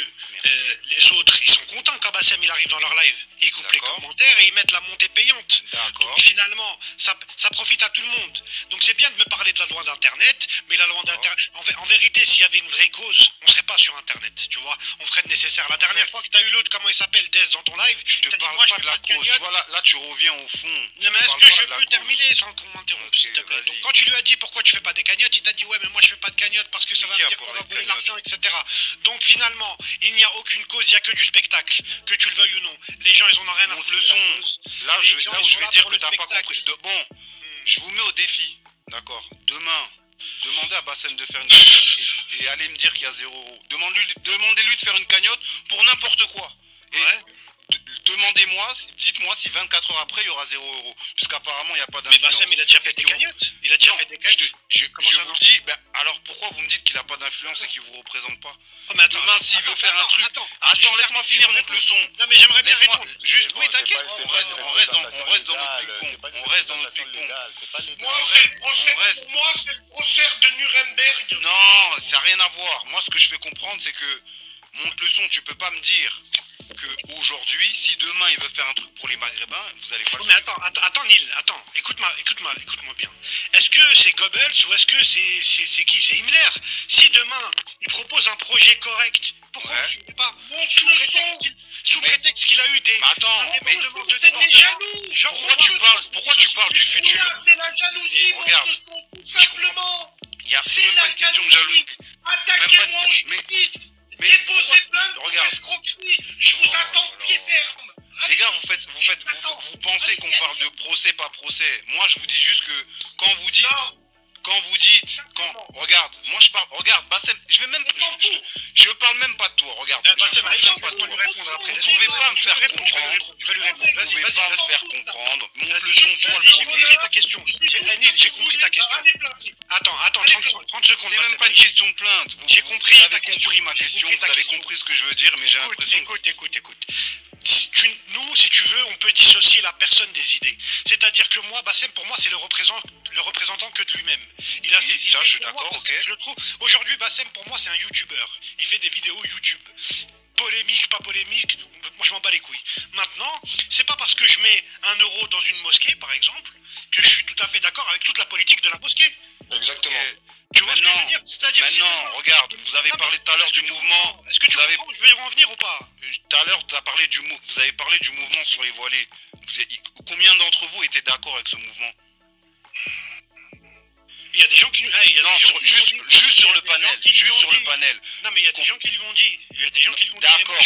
les autres, ils sont contents quand Bassem il arrive dans leur live. Ils coupent les commentaires et ils mettent la montée payante. Donc finalement, ça profite à tout le monde. Donc c'est bien de me parler de la loi d'internet, mais la loi d'internet, en vérité, s'il y avait une vraie cause, on serait pas sur internet, tu vois. On ferait le nécessaire. La dernière fois que t'as eu l'autre, comment il s'appelle, Des, dans ton live, je te parle pas de la cause. Voilà, là tu reviens au fond. Non, mais est-ce que je peux terminer sans qu'on m'interrompe, s'il te plaît? Donc quand tu lui as dit pourquoi tu fais pas des cagnottes, il t'a dit ouais, mais moi je fais pas de cagnotte parce que ça va me dire que ça va voler l'argent, etc. Donc finalement, il n'y a aucune cause, il n'y a que du spectacle, que tu le veuilles ou non. Les gens, ils en ont rien à foutre. Le son, là où je vais dire que t'as pas compris. Bon, je vous mets au défi, d'accord? Demain, demandez à Bassem de faire une cagnotte et allez me dire qu'il y a 0 €. Demandez-lui de faire une cagnotte pour n'importe quoi. Demandez-moi, dites-moi si 24 heures après il y aura 0 €. Puisqu'apparemment il n'y a pas d'influence. Mais Bassem il a déjà fait des cagnottes. Il a déjà fait des cagnottes. Je vous le dis, ben, alors pourquoi vous me dites qu'il n'a pas d'influence et qu'il vous représente pas? Mais attends, demain s'il veut faire un truc. Attends, laisse-moi finir mon leçon. Non mais j'aimerais bien répondre. Juste, oui t'inquiète, on reste dans notre ping-pong. Moi c'est le procès de Nuremberg. Non, ça n'a rien à voir. Moi ce que je fais comprendre c'est que monte le son, tu peux pas me dire que aujourd'hui, si demain il veut faire un truc pour les Maghrébins, vous allez pas le faire. Mais attends Neil, écoute-moi bien. Est-ce que c'est Goebbels ou est-ce que c'est qui? C'est Himmler. Si demain il propose un projet correct, pourquoi on ne suivait pas? Sous prétexte qu'il a eu des... Mais attends, mais c'est des jaloux. Pourquoi tu parles du futur? C'est la jalousie, regarde, tout simplement. C'est même pas une question de jalousie. Attaquez-moi en justice. Déposez plainte pour escroquerie. Je vous attends pied ferme. Les gars, vous pensez qu'on parle de procès, pas procès. Moi, je vous dis juste que quand vous dites... Regarde, moi je parle, regarde, Bassem, je parle même pas de toi, regarde. Bassem, vous pouvez pas me faire comprendre. Je vais lui répondre, vas-y. Vous pouvez pas me faire comprendre. J'ai compris ta question. J'ai compris ta question. Attends, 30 secondes. C'est même pas une question de plainte. J'ai compris ta question. Ma question, vous avez compris ce que je veux dire, mais j'ai l'impression... Écoute. Nous, si tu veux, on peut dissocier la personne des idées. C'est-à-dire que moi, Bassem, pour moi, c'est le représentant que de lui-même. Il a ses idées. Je suis d'accord, ok. Je le trouve. Aujourd'hui, Bassem, pour moi, c'est un YouTuber. Il fait des vidéos YouTube. Polémique, pas polémique, moi je m'en bats les couilles. Maintenant, c'est pas parce que je mets 1 € dans une mosquée, par exemple, que je suis tout à fait d'accord avec toute la politique de la mosquée. Exactement. Tu vois ce que je veux dire? C'est-à-dire maintenant, regarde, vous avez parlé tout à l'heure du mouvement. Est-ce que tu comprends? Je veux y revenir ou pas? Tout à l'heure, vous avez parlé du mouvement sur les voilés. Combien d'entre vous étaient d'accord avec ce mouvement? Il y a des gens qui... non, juste sur le panel. Juste sur le panel. Non, mais il y a des gens qui lui ont dit. Il y a des gens qui lui ont dit. D'accord,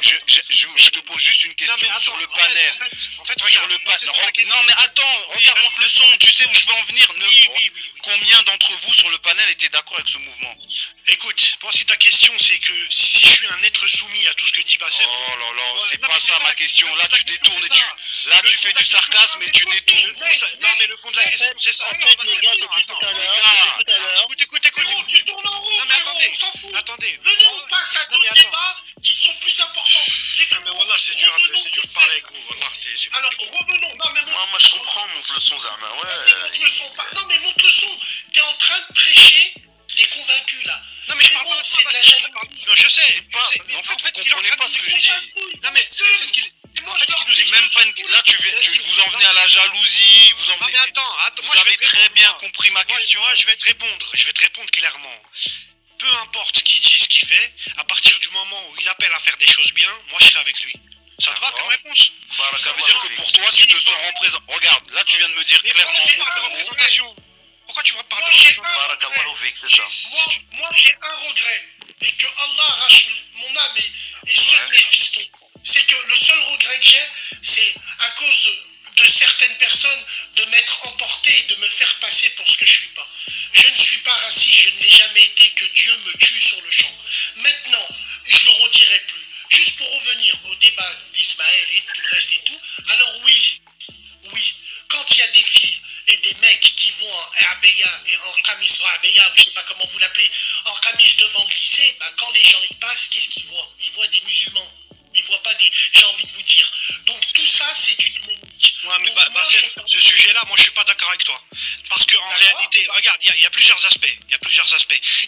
je te pose juste une question sur le panel. En fait, regarde. Non, mais attends, regarde le son. Tu sais où je veux en venir? Oui. Combien d'entre vous sur le panel étaient d'accord avec ce mouvement? Écoute, moi, si ta question, c'est que si je suis un être soumis à tout ce que dit Bassem... Oh là là, c'est pas ça ma question. Là, tu détournes et tu fais du sarcasme et tu détournes. Non, mais le fond de la question, c'est ça. Écoute. Tu tournes en rond, non, mais on s'en fout. Attendez. Venez, on passe à d'autres débats qui sont plus importants. Non, mais voilà, c'est dur de parler avec vous. Voilà, c'est alors, revenons. Non, mais moi, je comprends, monte le son, Zama. Monte le son. Non, mais monte le son. T'es en train de prêcher des convaincus, là. Non, mais je parle pas. C'est de la jalousie. Non, je sais. Mais en fait, vous comprenez pas ce que je dis. Non, mais c'est ce qu'il... En fait, ce qui nous c'est même pas une... Là, vous en venez à la jalousie, vous en venez... Non, mais attends, vous avez très bien compris ma question. Moi, je vais te répondre clairement. Peu importe ce qu'il dit, ce qu'il fait, à partir du moment où il appelle à faire des choses bien, moi, je serai avec lui. Ça te va comme réponse? Ça veut dire que pour toi, tu te sens représenté. Regarde, là, tu viens de me dire clairement... Pourquoi tu vas parler de ça? Moi, j'ai un regret. Et que Allah arrache mon âme et ceux de mes fistons. C'est que le seul regret que j'ai, c'est à cause de certaines personnes de m'être emporté et de me faire passer pour ce que je suis pas. Je ne suis pas raciste, je ne l'ai jamais été, que Dieu me tue sur le champ. Maintenant, je ne le redirai plus. Juste pour revenir au débat d'Ismaël et tout le reste et tout, alors oui, quand il y a des filles et des mecs qui vont en Abeya et en Kamis ou Abeya, ou je sais pas comment vous l'appelez, en Kamis devant le lycée, bah, quand les gens y passent, qu'est-ce qu'ils voient? Ils voient des musulmans. Ils voient pas des... J'ai envie de vous dire. Donc tout ça, c'est du démonique. Ouais, mais ce sujet-là, moi, je suis pas d'accord avec toi. Parce qu'en réalité, regarde, il y a plusieurs aspects. Il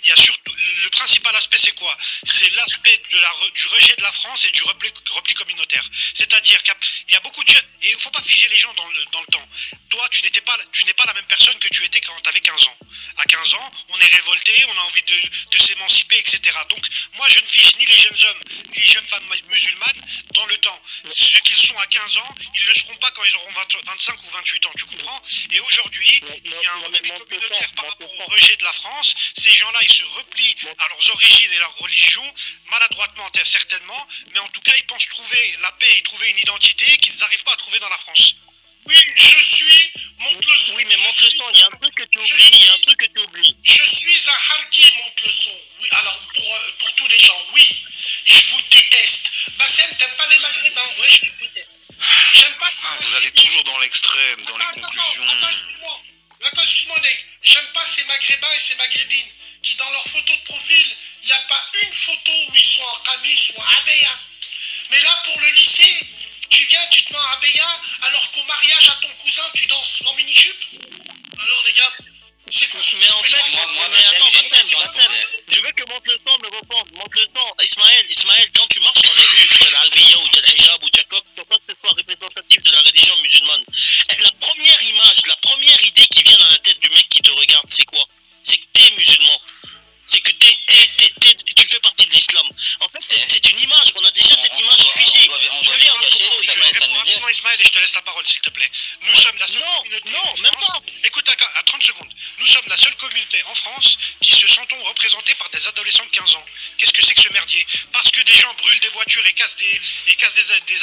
y a surtout... Le principal aspect, c'est quoi? C'est l'aspect du rejet de la France et du repli communautaire. C'est-à-dire qu'il y a beaucoup de jeunes... Et il faut pas figer les gens dans le temps. Toi, tu n'es pas la même personne que tu étais quand tu avais 15 ans. À 15 ans, on est révolté, on a envie de s'émanciper, etc. Donc, moi, je ne fige ni les jeunes hommes, ni les jeunes femmes musulmanes dans le temps. Ceux qu'ils sont à 15 ans, ils ne le seront pas quand ils auront 25 ou 28 ans, tu comprends? Et aujourd'hui, il y a un repli communautaire par rapport au rejet de la France. Ces gens-là, ils se replient à leurs origines et leur religion, maladroitement certainement, mais en tout cas, ils pensent trouver la paix et trouver une identité qu'ils n'arrivent pas à trouver dans la France. Oui, je suis... Monte le son. Oui, mais monte le son, il y a un truc que tu oublies, Je suis un harki, monte le son. Oui, alors, pour tous les gens, oui. Je vous déteste. Bassem, t'aimes pas les maghrébins? Oui, je vous déteste. J'aime pas... vous allez toujours dans l'extrême, dans les conclusions. Attends, excuse-moi, j'aime pas ces maghrébins et ces maghrébines qui, dans leur photo de profil, il n'y a pas une photo où ils sont en kamis ou en abeya. Mais là, pour le lycée... Tu viens, tu te mets en abeya, alors qu'au mariage à ton cousin, tu danses en mini-jupe? Alors les gars, c'est quoi? Mais en fait, mais attends, Bassem, je veux que monte le son me réponde. Monte le son. Ismaël, quand tu marches dans les rues, que tu as l'albiya ou tu as le hijab ou tu as quoi, tu ne pas que ce soit représentatif de la religion musulmane. La première image, la première idée qui vient dans la tête du mec qui te regarde, c'est quoi? C'est que t'es musulman. C'est que tu fais partie de l'islam. En fait, c'est une image. On a déjà cette image figée. Rapidement, Ismaël, et je te laisse la parole, s'il te plaît. Nous sommes la seule communauté en France. Écoute, à 30 secondes. Nous sommes la seule communauté en France qui se sentons représentés par des adolescents de 15 ans. Qu'est-ce que c'est que ce merdier? Parce que des gens brûlent des voitures et cassent des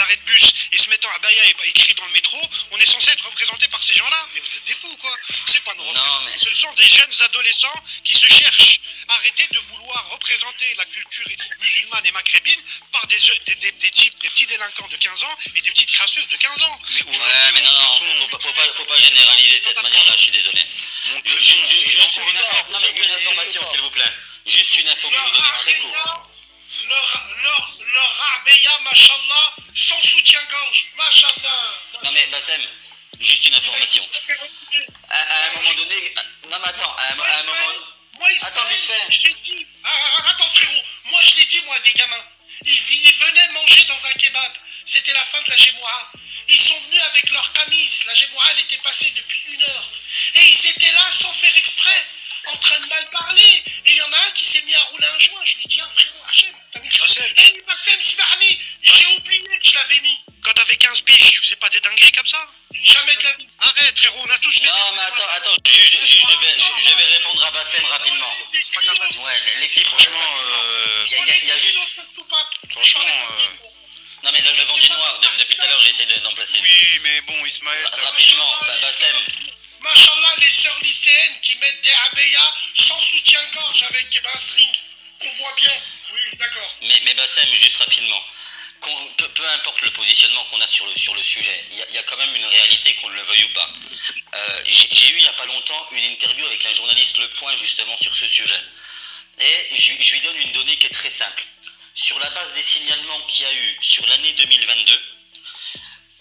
arrêts de bus et se mettent en abaya et crient dans le métro, on est censé être représentés par ces gens-là. Mais vous êtes des fous ou quoi? C'est pas nos représentants. Ce sont des jeunes adolescents qui se cherchent. Arrêtez de vouloir représenter la culture musulmane et maghrébine par des petits délinquants de 15 ans et des petites crasseuses de 15 ans. Mais non, faut pas généraliser de cette manière-là, je suis désolé. Juste une information, s'il vous plaît. Juste une info que je vous donner très court. Leur abeya, machallah, sans soutien-gorge, machallah. Non mais Bassem, juste une information. À un moment donné... Non mais attends, à un moment... Moi, attends, vite fait. J'ai dit... Attends, frérot. Moi, je l'ai dit, moi, des gamins. Ils venaient manger dans un kebab. C'était la fin de la Gémoura. Ils sont venus avec leur camis. La Gémoura, elle était passée depuis 1 heure. Et ils étaient là sans faire exprès. en train de mal parler. Et il y en a un qui s'est mis à rouler un joint. Je lui dis, ah frérot Hachem, t'as mis le Bassem. Eh, Bassem, Smarni, j'ai oublié que je l'avais mis. Quand t'avais 15 piges, tu faisais pas des dingueries comme ça? Jamais de la vie. Arrête, frérot, on a tous fait. Non, mais attends, juge, je vais répondre à Bassem rapidement. C'est pas grave. Ouais, l'équipe, franchement, il y a juste. Franchement, Non, mais le vent du noir, depuis tout à l'heure, j'essaie d'en placer une. Oui, mais bon, Ismaël. Rapidement, Bassem. Machallah, les sœurs lycéennes qui mettent des abéas sans soutien-gorge avec un string. Qu'on voit bien. Oui, d'accord. Mais Bassem, juste rapidement. Peu importe le positionnement qu'on a sur le sujet, il y a quand même une réalité, qu'on le veuille ou pas. J'ai eu il n'y a pas longtemps une interview avec un journaliste Le Point justement sur ce sujet. Et je lui donne une donnée qui est très simple. Sur la base des signalements qu'il y a eu sur l'année 2022,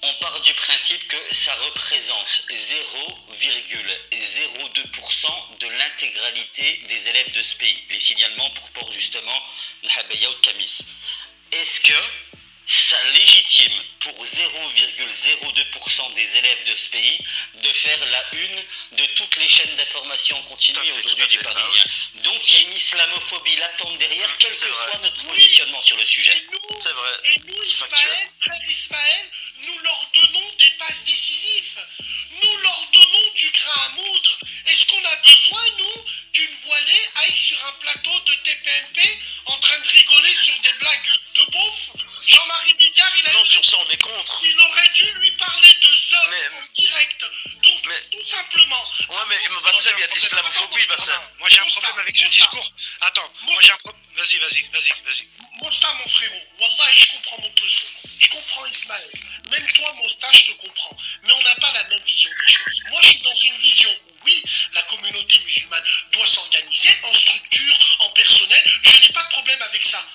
on part du principe que ça représente 0,02% de l'intégralité des élèves de ce pays. Les signalements pour port justement de Habaya ou de Kamis. Est-ce que ça légitime pour 0,02% des élèves de ce pays de faire la une de toutes les chaînes d'information continue aujourd'hui du Parisien? Donc il y a une islamophobie latente derrière, quel que soit notre positionnement sur le sujet. C'est vrai. Et nous, Ismaël, frère Ismaël, nous leur donnons des passes décisives. Nous leur donnons du grain à moudre. Est-ce qu'on a besoin, nous, qu'une voilée aille sur un plateau de TPMP en train de rigoler sur des blagues de beauf? Jean-Marie Bigard, Non, sur ça, on est contre. il aurait dû lui parler de hommes Mais- en direct. Donc, tout simplement. Ouais, mais Bassem, il y a de l'islamophobie, Bassem. moi j'ai un problème avec ce discours. Attends, moi j'ai un problème. Vas-y. Mosta, mon frérot, Wallahi, je comprends mon peso. Je comprends Ismaël. Même toi, Mosta, je te comprends. Mais on n'a pas la même vision des choses. Moi, je suis dans une vision où, oui, la communauté musulmane doit s'organiser en structure, en personnel. Je n'ai pas de problème avec ça.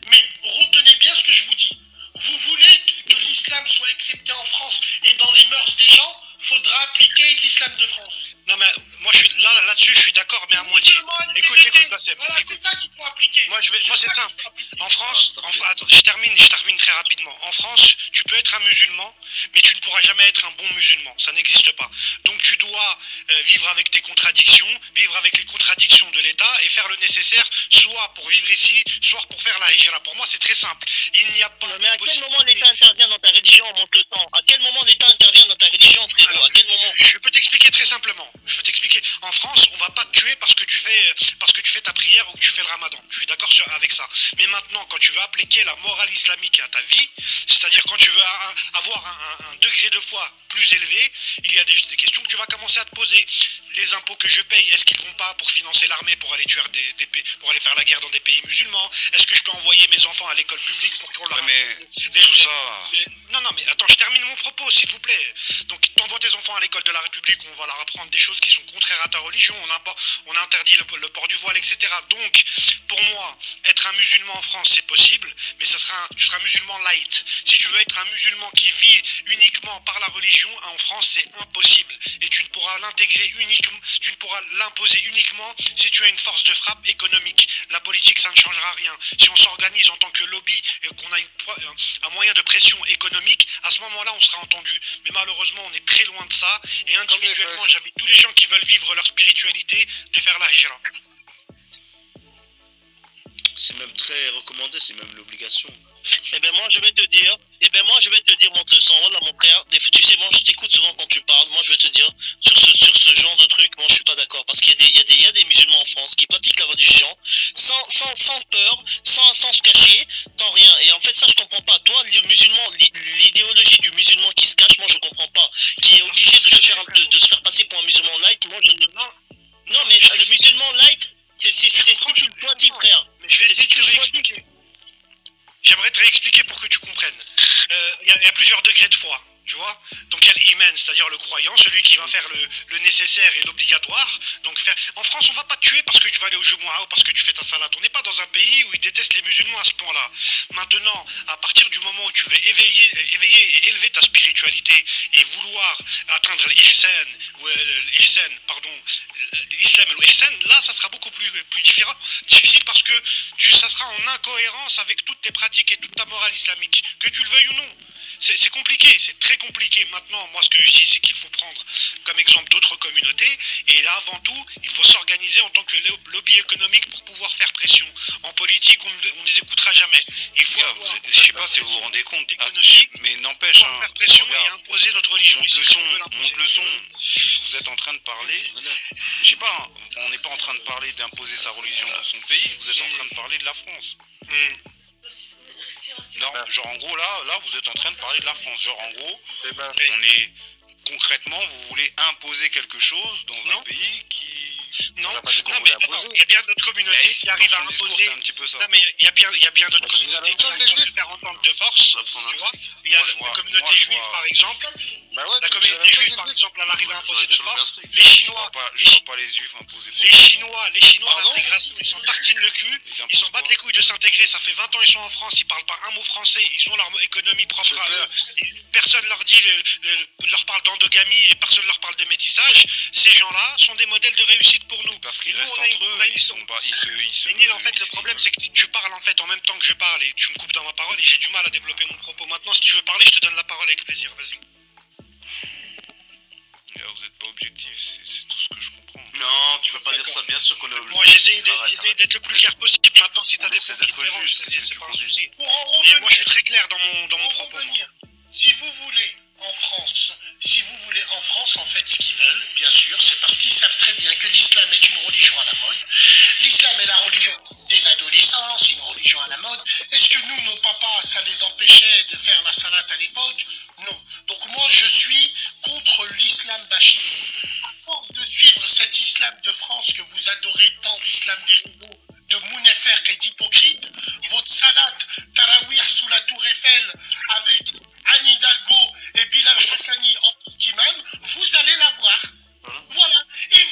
Mais retenez bien ce que je vous dis. Vous voulez que l'islam soit accepté en France et dans les mœurs des gens, faudra appliquer l'islam de France. Non mais moi je suis là-dessus, je suis d'accord, mais à moitié. Écoute, Bassem. Voilà, c'est ça qu'il faut appliquer. Moi c'est ça simple. qu'il faut appliquer. En France, attends, je termine très rapidement. En France, tu peux être un musulman, mais tu ne pourras jamais être un bon musulman. Ça n'existe pas. Donc tu dois vivre avec tes contradictions, vivre avec les contradictions de l'État et faire le nécessaire, soit pour vivre ici, soit pour faire la hijra. Pour moi, c'est très simple. Il n'y a pas. Mais à quel moment l'État intervient dans ta religion, on monte le temps? À quel moment l'État intervient dans ta religion, frérot? À quel moment? Je peux t'expliquer très simplement. Je peux t'expliquer. En France, on va pas te tuer parce que tu fais ta prière ou que tu fais le ramadan. Je suis d'accord avec ça. Mais maintenant, quand tu veux appliquer la morale islamique à ta vie, c'est-à-dire quand tu veux avoir un degré de foi plus élevé, il y a des questions que tu vas commencer à te poser. Les impôts que je paye, est-ce qu'ils vont pas pour financer l'armée, pour aller tuer pour aller faire la guerre dans des pays musulmans? Est-ce que je peux envoyer mes enfants à l'école publique pour qu'on leur... Mais tout ça... Non, mais attends, je termine mon propos, s'il vous plaît. Donc, t'envoies tes enfants à l'école de la République, on va leur apprendre des choses qui sont contraires à ta religion, on a interdit le port du voile, etc. Donc, pour moi, être un musulman en France, c'est possible, mais tu seras un musulman light. Si tu veux être un musulman qui vit uniquement par la religion, en France, c'est impossible. Et tu ne pourras l'imposer uniquement si tu as une force de frappe économique. La politique, ça ne changera rien. Si on s'organise en tant que lobby et qu'on a un moyen de pression économique, à ce moment-là, on sera entendu. Mais malheureusement, on est très loin de ça. Et individuellement, j'invite tous les gens qui veulent vivre leur spiritualité de faire la hijra. C'est même très recommandé, c'est même l'obligation. Eh ben moi je vais te dire, mon sang, voilà mon frère, tu sais moi je t'écoute souvent quand tu parles, moi je vais te dire, sur ce genre de truc, moi je suis pas d'accord, parce qu'il y a des musulmans en France qui pratiquent la religion sans peur, sans se cacher, sans rien, et en fait ça je comprends pas, toi le musulman, l'idéologie du musulman qui se cache, moi je comprends pas, qui est obligé de se faire passer pour un musulman light, moi je ne... Non mais le musulman light, c'est si tu le choisis frère, mais je vais essayer de te réexpliquer. J'aimerais te réexpliquer pour que tu comprennes. Il y a plusieurs degrés de foi, tu vois. Donc il y a l'iman, c'est-à-dire le croyant, celui qui va faire le nécessaire et l'obligatoire. Donc en France, on va pas te tuer parce que tu vas aller au Jumu'ah ou parce que tu fais ta salat. On n'est pas dans un pays où ils détestent les musulmans à ce point-là. Maintenant, à partir du moment où tu veux éveiller et élever ta spiritualité et vouloir atteindre l'ihsan, l'islam et l'ihsan, là, ça sera beaucoup plus difficile parce que ça sera en incohérence avec toutes tes pratiques et toute ta morale islamique, que tu le veuilles ou non. c'est compliqué, c'est très compliqué. Maintenant, moi, ce que je dis, c'est qu'il faut prendre comme exemple d'autres communautés. Et là, avant tout, il faut s'organiser en tant que lobby économique pour pouvoir faire pression. En politique, on ne les écoutera jamais. Il faut je sais pas si vous vous rendez compte, mais n'empêche, faire pression et imposer notre religion. Monte le son. Vous êtes en train de parler, je sais pas, on n'est pas en train de parler d'imposer sa religion dans son pays, vous êtes en train de parler de la France. Non, genre en gros là vous êtes en train de parler de la France. Genre en gros, on est concrètement, vous voulez imposer quelque chose dans un pays qui... Non, mais attends, il y a bien d'autres communautés qui arrivent à imposer. Non, mais il y a bien d'autres communautés qui arrivent à se faire entendre de force, tu vois. Il y a la communauté juive par exemple. La communauté juive par exemple, elle arrive à imposer de force. Les Chinois, les Chinois à l'intégration, ils s'en tartinent le cul, ils s'en battent les couilles de s'intégrer. Ça fait 20 ans ils sont en France, ils parlent pas un mot français, ils ont leur économie propre à eux. Personne leur dit, leur parle d'endogamie et personne leur parle de métissage. Ces gens-là sont des modèles de réussite pour nous. Parce qu'ils restent entre eux, ils se... Mais Neil, en fait, le problème, c'est que tu parles en fait en même temps que je parle et tu me coupes dans ma parole et j'ai du mal à développer mon propos. Maintenant, si tu veux parler, je te donne la parole avec plaisir. Vas-y. Vous n'êtes pas objectif, c'est tout ce que je comprends. Non, tu peux pas dire ça, bien sûr qu'on est objectif. Moi, j'essaie d'être le plus clair possible. Maintenant, si tu as des points différents, c'est pas un souci. Mais moi, je suis très clair dans mon propos. Si vous voulez en France, en fait, ce qu'ils veulent, bien sûr, c'est parce qu'ils savent très bien que l'islam est une religion à la mode. L'islam est la religion des adolescents, c'est une religion à la mode. Est-ce que nous, nos papas, ça les empêchait de faire la salade à l'époque? Non. Donc moi, je suis contre l'islam bashing. À force de suivre cet islam de France que vous adorez tant, l'islam des réseaux, de Mounefer et d'hypocrite, votre salade tarawih sous la tour Eiffel avec Anne Hidalgo et Bilal Hassani en tant qu'imam, vous allez l'avoir. Voilà. Ils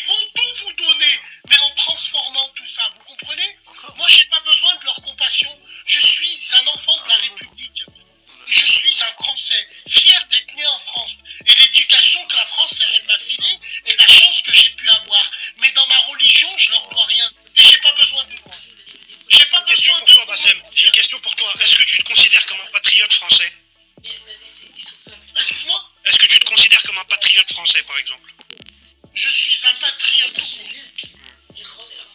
vont tout vous donner, mais en transformant tout ça. Vous comprenez? Moi, j'ai pas besoin de leur compassion. Je suis un enfant de la République. Je suis un Français, fier d'être né en France. Et l'éducation que la France m'a filée est la chance que j'ai pu avoir. Mais dans ma religion, je leur dois rien. Et j'ai pas besoin de moi. J'ai pas besoin de toi, Bassem. J'ai une question pour toi. Est-ce que tu te considères comme un patriote français? Excuse-moi? Est-ce que tu te considères comme un patriote français, par exemple? Je suis un patriote.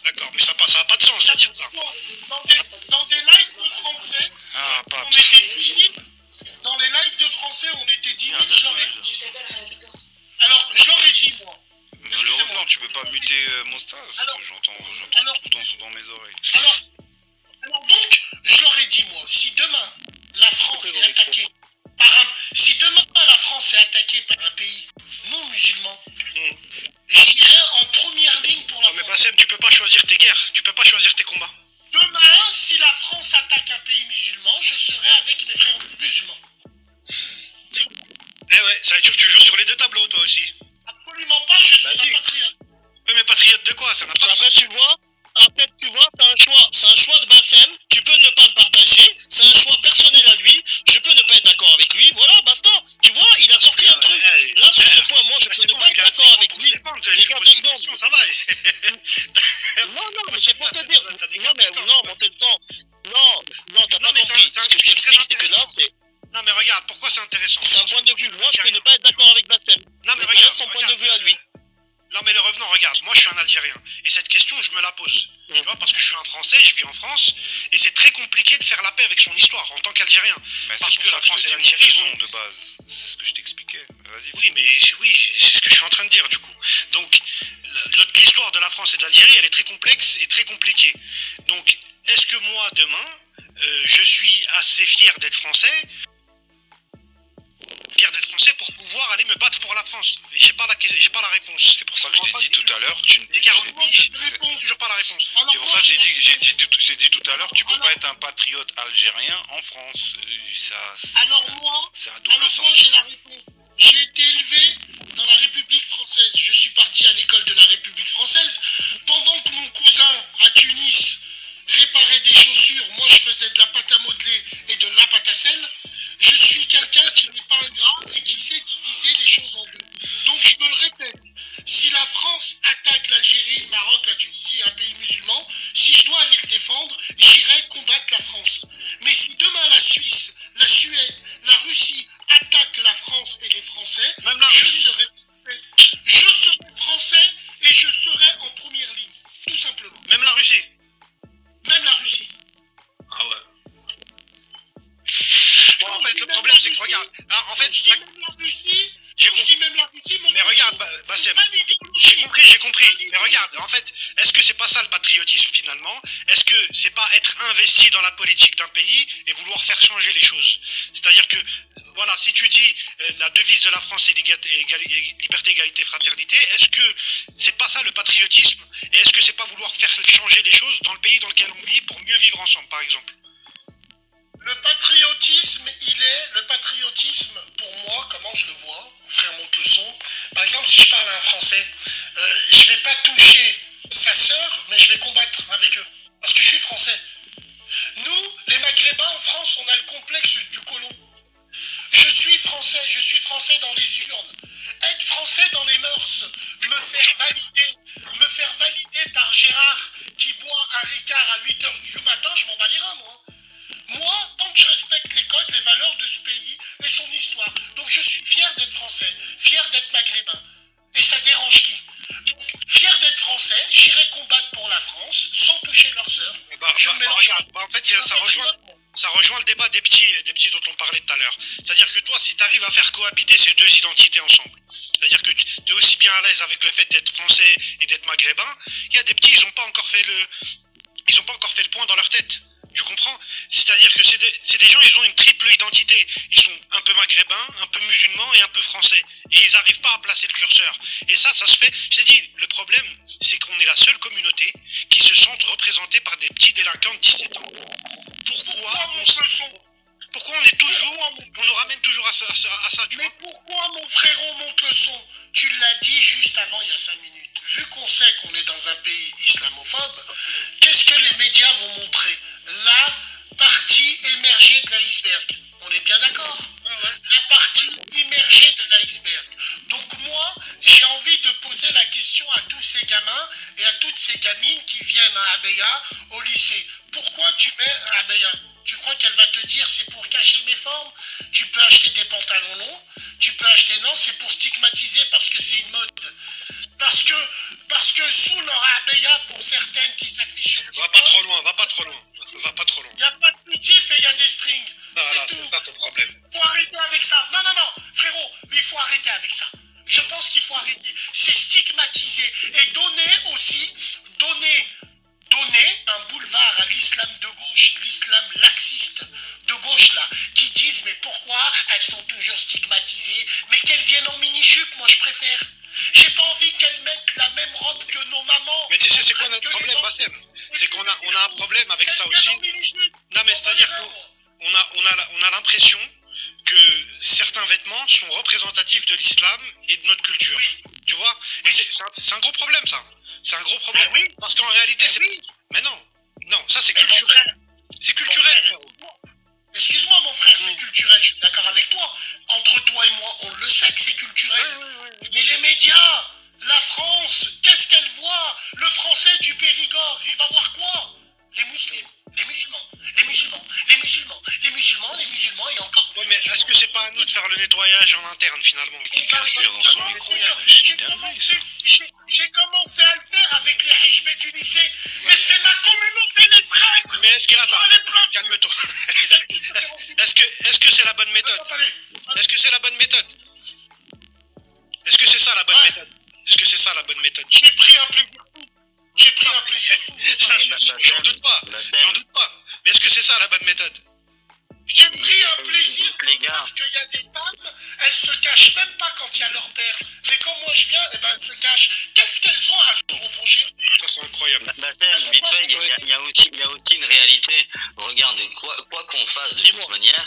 D'accord, mais ça n'a pas de sens de dire ça. Dans des lives de français, on était 10 000. Dans les lives de français, on était 10 000. Alors, je leur ai dit, moi. Malheureusement, tu peux pas muter mon stage, parce que j'entends tout le temps dans mes oreilles. Alors donc, je leur ai dit, moi, si demain, la France est attaquée par un pays non musulman, j'irai en première ligne pour la France. Mais Bassem, tu peux pas choisir tes guerres, tu peux pas choisir tes combats. Demain, si la France attaque un pays musulman, je serai avec mes frères musulmans. Eh ouais, ça veut dire que tu joues sur les deux tableaux, toi aussi. Absolument pas, je suis un patriote. Mais patriote de quoi? Ça n'a pas de sens. Après, tu vois, c'est un choix de Bassem, tu peux ne pas le partager, c'est un choix personnel à lui, je peux ne pas être d'accord avec lui, voilà, basta. Tu vois, il a sorti un truc. Là, sur ce point, moi, je peux ne pas être d'accord avec lui. Les gars, 2 secondes. Ça va. Non, mais c'est pour te dire. Non, montez le temps. Non, t'as pas compris. Ce que je t'explique, c'est que là, c'est... Non, mais regarde, pourquoi c'est intéressant? C'est un point de vue. Moi, je peux ne pas être d'accord avec Bassem. Non, mais regarde, son point de vue à lui. Non, mais le revenant, regarde, moi je suis un Algérien. Et cette question, je me la pose. Tu vois, parce que je suis un Français, je vis en France. Et c'est très compliqué de faire la paix avec son histoire en tant qu'Algérien. Parce que la France et l'Algérie, ils ont. De base. C'est ce que je t'expliquais. Vas-y. Oui, c'est ce que je suis en train de dire, du coup. Donc, l'histoire de la France et de l'Algérie, elle est très complexe et très compliquée. Donc, est-ce que moi, demain, je suis assez fier d'être français pour pouvoir aller me battre pour la France? J'ai pas la réponse. C'est pour ça que je t'ai dit tout à l'heure, toujours pas la réponse. C'est pour ça que j'ai dit tout à l'heure, tu peux pas être un patriote algérien en France. Alors moi, c'est à double sens. Moi j'ai la réponse. J'ai été élevé dans la République française. Je suis parti à l'école de la République française. Pendant que mon cousin à Tunis réparait des chaussures, moi je faisais de la pâte à modeler et de la pâte à sel. Je suis quelqu'un qui n'est pas ingrat et qui sait diviser les choses en deux. Donc je me le répète, si la France attaque l'Algérie, le Maroc, la Tunisie, un pays musulman, si je dois aller le défendre, j'irai combattre la France. Mais si demain la Suisse, la Suède, la Russie, regarde, en fait, je dis même la Russie. J'ai Je dis même la Russie, mon mais regarde, Bassem, pas l'idéologie. j'ai compris. Mais regarde, en fait, est-ce que c'est pas ça le patriotisme finalement? Est-ce que c'est pas être investi dans la politique d'un pays et vouloir faire changer les choses? C'est-à-dire que, voilà, si tu dis la devise de la France c'est liberté, égalité, fraternité, est-ce que c'est pas ça le patriotisme? Et est-ce que c'est pas vouloir faire changer les choses dans le pays dans lequel on vit pour mieux vivre ensemble, par exemple? Le patriotisme, pour moi, comment je le vois, frère monte le son. Par exemple, si je parle à un Français, je vais pas toucher sa sœur, mais je vais combattre avec eux. Parce que je suis Français. Nous, les Maghrébins en France, on a le complexe du colon. Je suis Français dans les urnes. Être Français dans les mœurs, me faire valider par Gérard qui boit un Ricard à 8 h du matin, je m'en bats les reins, moi. Moi, tant que je respecte les codes, les valeurs de ce pays et son histoire. Donc je suis fier d'être Français, fier d'être Maghrébin. Et ça dérange qui? Donc, fier d'être Français, j'irai combattre pour la France sans toucher leur sœur. Regarde, en fait, ça rejoint le débat des petits dont on parlait tout à l'heure. C'est-à-dire que toi, si tu arrives à faire cohabiter ces deux identités ensemble, c'est-à-dire que tu es aussi bien à l'aise avec le fait d'être français et d'être maghrébin, il y a des petits, ils n'ont pas encore fait le point dans leur tête. Tu comprends? C'est-à-dire que c'est des gens, ils ont une triple identité. Ils sont un peu maghrébins, un peu musulmans et un peu français. Et ils n'arrivent pas à placer le curseur. Et ça se fait. Je t'ai dit, le problème, c'est qu'on est la seule communauté qui se sente représentée par des petits délinquants de 17 ans. Pourquoi on nous ramène toujours à ça, tu vois? Mais pourquoi mon frérot monte le son? Tu l'as dit juste avant, il y a 5 minutes. Vu qu'on sait qu'on est dans un pays islamophobe, qu'est-ce que les médias vont montrer? La partie émergée de l'iceberg. On est bien d'accord? La partie immergée de l'iceberg. Donc moi, j'ai envie de poser la question à tous ces gamins et à toutes ces gamines qui viennent à Abaya au lycée. Pourquoi tu mets un Abaya? Tu crois qu'elle va te dire c'est pour cacher mes formes? Tu peux acheter des pantalons longs, tu peux acheter... Non, c'est pour stigmatiser parce que c'est une mode. Parce que sous leur abaya, pour certaines qui s'affichent sur TikTok... Va pas trop loin. Il n'y a pas de soutif et il y a des strings. C'est tout. C'est ça ton problème. Faut arrêter avec ça. Non, frérot, il faut arrêter avec ça. Je pense qu'il faut arrêter. C'est stigmatiser et donner un boulevard à l'islam de gauche, l'islam laxiste de gauche là, qui disent mais pourquoi elles sont toujours stigmatisées, mais qu'elles viennent en mini-jupe, moi je préfère. J'ai pas envie qu'elles mettent la même robe que nos mamans. Mais tu sais c'est quoi notre problème, Bassem? C'est qu'on a un problème avec ça aussi. Non mais c'est-à-dire qu'on a l'impression que certains vêtements sont représentatifs de l'islam et de notre culture. Tu vois? Et c'est un gros problème ça. C'est un gros problème. Oui. Parce qu'en réalité, c'est... Mais non, ça c'est culturel. C'est culturel. Excuse-moi mon frère, c'est culturel, je suis d'accord avec toi. Entre toi et moi, on le sait que c'est culturel. Mais les médias, la France, qu'est-ce qu'elle voit? Le français du Périgord, il va voir quoi? Les musulmans, et encore... Ouais, mais est-ce que c'est pas à nous de faire le nettoyage en interne finalement? J'ai commencé à le faire avec les hijbés du lycée, mais c'est ma communauté les traîtres. Mais est-ce que... Calme-toi. Est-ce que c'est la bonne méthode? Est-ce que c'est la bonne méthode? Est-ce que c'est ça la bonne méthode? Est-ce que c'est ça la bonne méthode? J'ai pris un plaisir fou. J'en doute pas. Mais est-ce que c'est ça la bonne méthode? J'ai pris un plaisir parce qu'il y a des femmes, elles se cachent même pas quand il y a leur père. Mais quand moi je viens, elles se cachent. Qu'est-ce qu'elles ont à se reprocher? Ça c'est incroyable. Vite fait, il y a aussi une réalité. Regarde, quoi qu'on fasse de toute manière,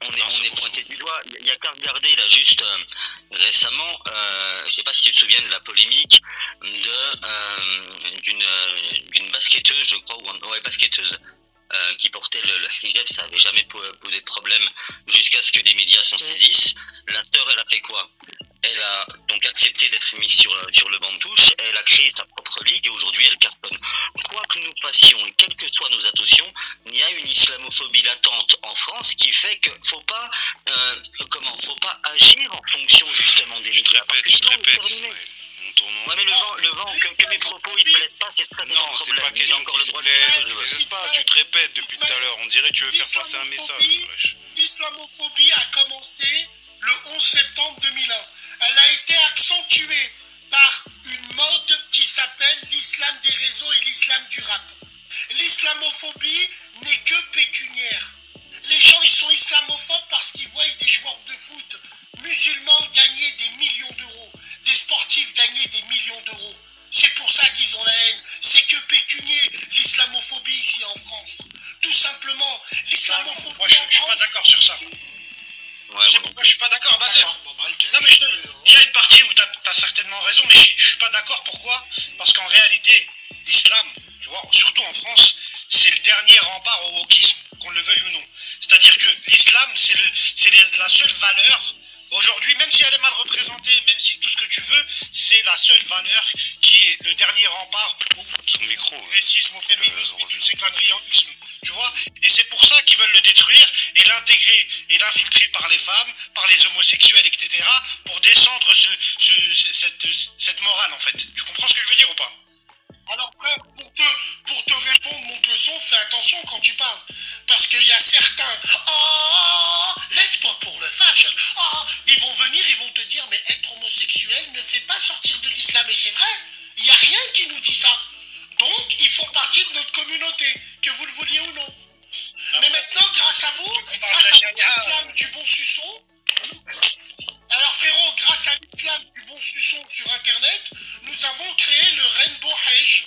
on est pointé du doigt. Il n'y a qu'à regarder là juste récemment, je sais pas si tu te souviens de la polémique d'une basketteuse, je crois, basketteuse. Qui portait le hijab, ça n'avait jamais posé de problème jusqu'à ce que les médias s'en saisissent. La sœur, elle a fait quoi? Elle a donc accepté d'être mise sur le banc de touche, elle a créé sa propre ligue et aujourd'hui elle cartonne. Quoi que nous fassions et quelles que soient nos intentions, il y a une islamophobie latente en France qui fait que faut pas agir en fonction justement des médias. Parce que sinon, ouais, mais le vent, que mes propos ils te plaisent pas, c'est pas ton problème. J'ai encore le droit de dire ce que je veux. Tu te répètes depuis tout à l'heure, on dirait que tu veux faire passer un message. l'islamophobie a commencé le 11 septembre 2001. Elle a été accentuée par une mode qui s'appelle l'islam des réseaux et l'islam du rap. L'islamophobie n'est que pécuniaire. Les gens, ils sont islamophobes parce qu'ils voient des joueurs de foot musulmans gagner des millions d'euros, des sportifs gagner des millions d'euros. C'est pour ça qu'ils ont la haine. C'est que pécunier, l'islamophobie ici en France. Tout simplement, l'islamophobie moi, je suis pas d'accord sur ça. C'est pourquoi je suis pas d'accord, Bassem. Non, mais il y a une partie où tu as certainement raison, mais je suis pas d'accord. Pourquoi? Parce qu'en réalité, l'islam, tu vois, surtout en France, c'est le dernier rempart au wokisme, qu'on le veuille ou non. C'est-à-dire que l'islam, c'est la seule valeur. Aujourd'hui, même si elle est mal représentée, même si tout ce que tu veux, c'est la seule valeur qui est le dernier rempart au racisme, au féminisme et toutes ces conneries en isme. Tu vois? Et c'est pour ça qu'ils veulent le détruire et l'intégrer et l'infiltrer par les femmes, par les homosexuels, etc. pour descendre cette morale en fait. Tu comprends ce que je veux dire ou pas? Alors frère, pour te répondre, mon leçon, fais attention quand tu parles. Parce qu'il y a certains, lève-toi pour le fashion. Ils vont venir, ils vont te dire, mais être homosexuel ne fait pas sortir de l'islam. Et c'est vrai, il n'y a rien qui nous dit ça. Donc, ils font partie de notre communauté, que vous le vouliez ou non. Mais maintenant, grâce à vous, grâce à l'islam du bon suçon, alors frérot, grâce à l'islam du bon suçon sur internet, nous avons créé le Rainbow Hajj,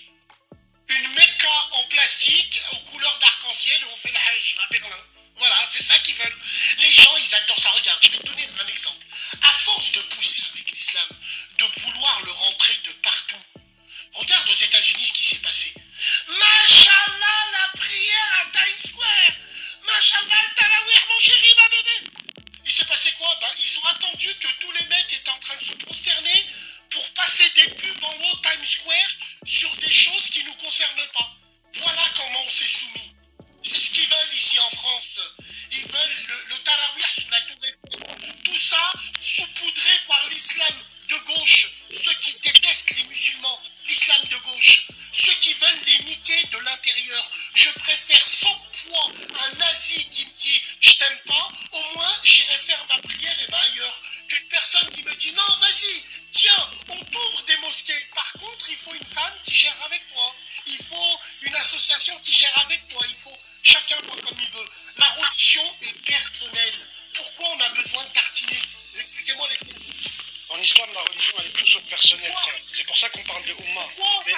une méca en plastique aux couleurs d'arc-en-ciel et on fait le Hajj à Berlin. Voilà, c'est ça qu'ils veulent. Les gens, ils adorent ça. Regarde, je vais te donner un exemple. À force de pousser avec l'islam, de vouloir le rentrer de partout, regarde aux États-Unis ce qui s'est passé. Machallah, la prière à Times Square. Machallah, le tarawih, mon chéri, ma bébé. Il s'est passé quoi? Ils ont attendu que tous les mecs étaient en train de se prosterner pour passer des pubs en haut Times Square sur des choses qui ne nous concernent pas. Voilà comment on s'est soumis. C'est ce qu'ils veulent ici en France. Ils veulent le tarawih sous la tour Eiffel. Tout ça saupoudré par l'islam de gauche. Ceux qui détestent les musulmans, l'islam de gauche. Ceux qui veulent les niquer de l'intérieur. Je préfère 100 fois un nazi qui me dit « je t'aime pas », au moins j'irai faire ma prière ailleurs. Qu'une personne qui me dit « non, vas-y, tiens, on t'ouvre des mosquées ». Par contre, il faut une femme qui gère avec toi. Il faut une association qui gère avec toi. Il faut chacun voit comme il veut. La religion est personnelle. Pourquoi on a besoin de tartiner? Expliquez-moi les filles. En islam, la religion, elle est plus au personnel, frère. C'est pour ça qu'on parle de Ummah. Mais,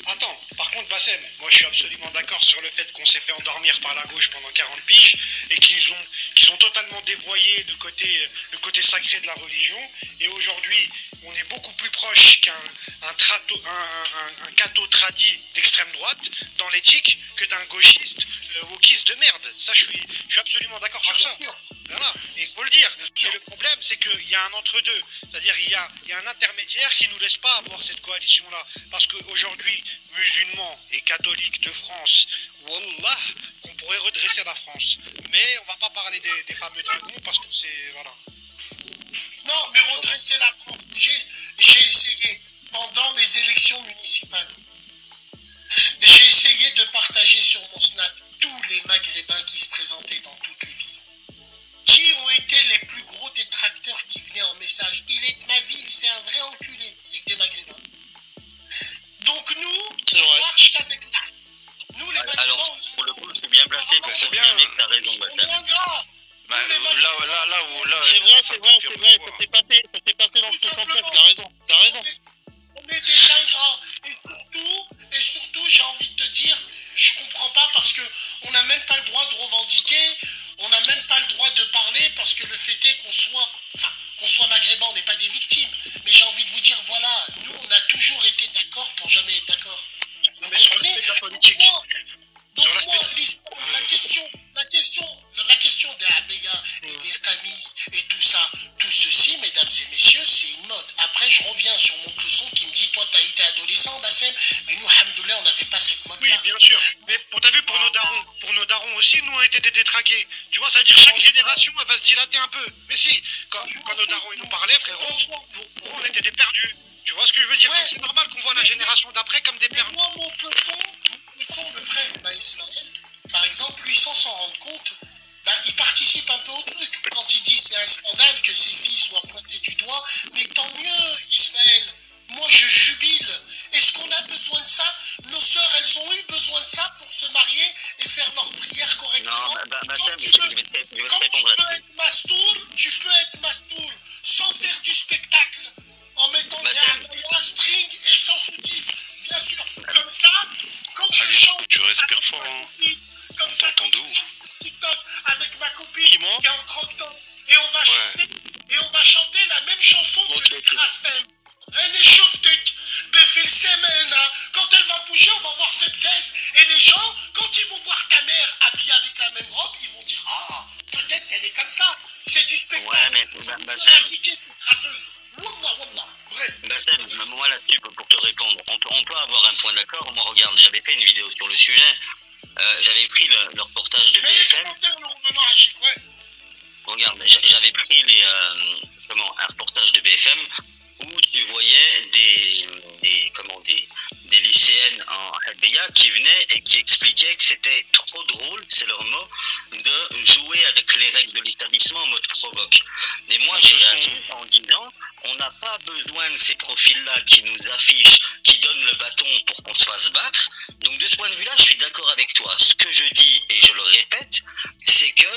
attends, par contre, Bassem, moi je suis absolument d'accord sur le fait qu'on s'est fait endormir par la gauche pendant 40 piges et qu'ils ont totalement dévoyé le côté sacré de la religion. Et aujourd'hui, on est beaucoup plus proche qu'un catho tradit d'extrême droite dans l'éthique que d'un gauchiste wokiste de merde. Ça, je suis absolument d'accord sur ça. Voilà, et il faut le dire. Et le problème, c'est qu'il y a un entre-deux. C'est-à-dire il y a un intermédiaire qui ne nous laisse pas avoir cette coalition-là. Parce qu'aujourd'hui, musulmans et catholiques de France, wallah, qu'on pourrait redresser la France. Mais on va pas parler des fameux dragons parce que c'est... Voilà. Non, mais redresser la France. J'ai essayé pendant les élections municipales. J'ai essayé de partager sur mon Snap tous les Maghrébins qui se présentaient dans toutes les villes. Qui ont été les plus gros détracteurs qui venaient en message? Il est de ma ville, c'est un vrai enculé. C'est que des Maghrébins. Donc nous, on marche qu'avec l'art. Nous les Maghrébins... Alors, pour le coup, c'est bien placé, mais c'est bien, mais t'as raison, on est ingrats. Là, c'est vrai, ça s'est passé dans ce contexte, t'as raison. On est des ingrats. Et surtout, j'ai envie de te dire, je comprends pas parce que on n'a même pas le droit de revendiquer, on n'a même pas le droit de parler parce que le fait est qu'on soit maghrébin, on n'est pas des victimes. Mais j'ai envie de vous dire, voilà, nous on a toujours été d'accord pour jamais être d'accord. Mais sur l'aspect de la politique. Donc moi, la question des abéas et des camis et tout ça, tout ceci, mesdames et messieurs, c'est une mode. Après, je reviens sur mon leçon qui me dit, toi, t'as été adolescent, Bassem, mais nous, alhamdoulilah, on n'avait pas cette mode-là. Oui, bien sûr. Mais t'as vu, pour nos darons aussi, nous, on était des détraqués. Tu vois, ça veut dire chaque génération, elle va se dilater un peu. Mais si, quand nos darons, ils nous parlaient, frérot, pour eux, on était des perdus. Tu vois ce que je veux dire? Ouais. C'est normal qu'on voit la génération d'après comme des perdus. Moi, mon leçon, le frère Ismaël, par exemple, lui, sans s'en rendre compte, ben, il participe un peu au truc. Quand il dit c'est un scandale que ses filles soient pointées du doigt, mais tant mieux, Ismaël. Moi, je jubile. Est-ce qu'on a besoin de ça? Nos sœurs, elles ont eu besoin de ça pour se marier et faire leurs prières correctement. Non, Quand tu veux être mastour, tu peux être mastour sans faire du spectacle, en mettant un string et sans soutif. Bien sûr, comme ça, quand je chante, tu respires fort, hein. Comme ça, quand je chante sur TikTok avec ma copine qui est en croque-top, et on va chanter la même chanson que les crasses aiment. Elle est chauffée, Beffel Semena. Quand elle va bouger, on va voir ses bzaises. Et les gens, quand ils vont voir ta mère habillée avec la même robe, ils vont dire ah, peut-être qu'elle est comme ça. C'est du spectacle. Ouais, mais c'est indiqué, c'est traceuse. Wallah. Bref. Moi là-dessus, pour te répondre, on peut avoir un point d'accord. Moi, regarde, j'avais fait une vidéo sur le sujet. J'avais pris le reportage de BFM. Regarde, j'avais pris un reportage de BFM où tu voyais des lycéennes en Hebéa qui venaient et qui expliquaient que c'était trop drôle, c'est leur mot, de jouer avec les règles de l'établissement en mode provoque. Et moi j'ai réagi en disant, on n'a pas besoin de ces profils-là qui nous affichent, qui donnent le bâton pour qu'on se fasse battre. Donc de ce point de vue-là, je suis d'accord avec toi. Ce que je dis, et je le répète, c'est que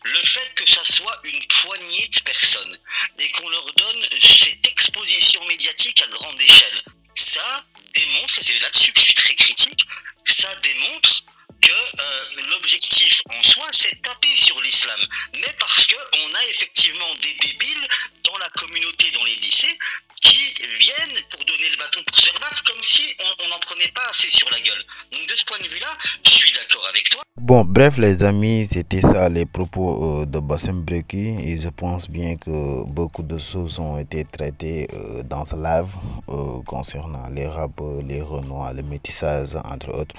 le fait que ça soit une poignée de personnes et qu'on leur donne cette exposition médiatique à grande échelle, ça démontre, et c'est là-dessus que je suis très critique, ça démontre que l'objectif en soi, c'est taper sur l'islam. Mais parce qu'on a effectivement des débiles dans la communauté, dans les lycées, qui viennent pour donner le bâton pour se faire battre, comme si on n'en prenait pas assez sur la gueule. Donc de ce point de vue-là, je suis d'accord avec toi. Bon, bref les amis, c'était ça les propos de Bassem Breki, et je pense bien que beaucoup de choses ont été traitées dans ce live concernant les rappeurs, les renois, le métissage entre autres.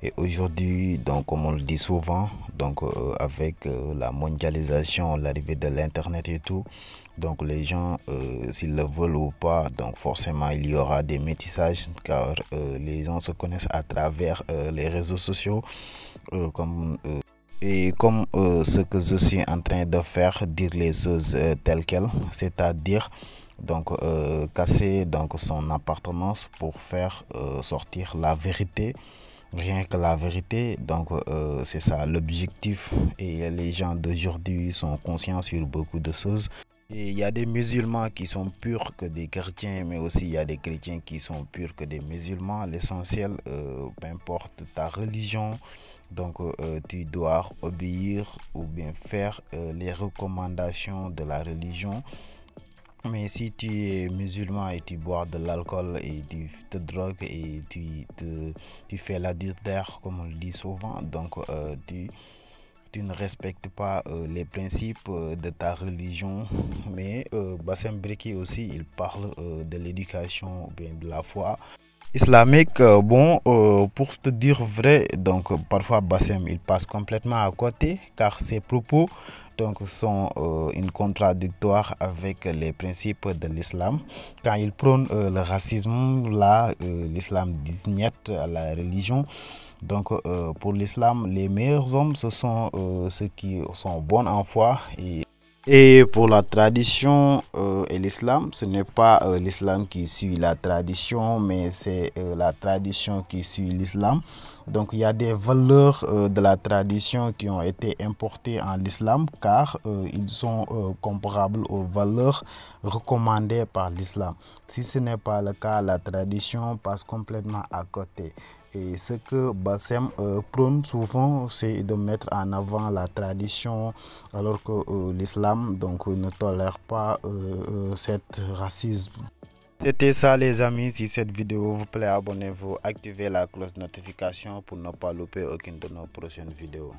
Et aujourd'hui, donc comme on le dit souvent, donc avec la mondialisation, l'arrivée de l'internet et tout, donc les gens, s'ils le veulent ou pas, donc forcément il y aura des métissages, car les gens se connaissent à travers les réseaux sociaux, comme ce que je suis en train de faire, dire les choses telles quelles, c'est-à-dire donc casser donc son appartenance pour faire sortir la vérité. Rien que la vérité, donc c'est ça l'objectif, et les gens d'aujourd'hui sont conscients sur beaucoup de choses. Et il y a des musulmans qui sont purs que des chrétiens, mais aussi il y a des chrétiens qui sont purs que des musulmans. L'essentiel, peu importe ta religion, donc tu dois obéir ou bien faire les recommandations de la religion. Mais si tu es musulman et tu bois de l'alcool et tu te drogues et tu fais l'adultère, comme on le dit souvent, donc tu ne respectes pas les principes de ta religion. Mais Bassem Breki aussi, il parle de l'éducation ou bien de la foi islamique. Bon, pour te dire vrai, donc parfois Bassem il passe complètement à côté, car ses propos donc sont une contradictoire avec les principes de l'islam. Quand il prône le racisme, là l'islam dit niet à la religion. Donc pour l'islam, les meilleurs hommes, ce sont ceux qui sont bons en foi. Et pour la tradition et l'islam, ce n'est pas l'islam qui suit la tradition, mais c'est la tradition qui suit l'islam. Donc il y a des valeurs de la tradition qui ont été importées en l'islam, car ils sont comparables aux valeurs recommandées par l'islam. Si ce n'est pas le cas, la tradition passe complètement à côté. Et ce que Bassem prône souvent, c'est de mettre en avant la tradition, alors que l'islam donc ne tolère pas cet racisme. C'était ça les amis. Si cette vidéo vous plaît, abonnez-vous, activez la cloche de notification pour ne pas louper aucune de nos prochaines vidéos.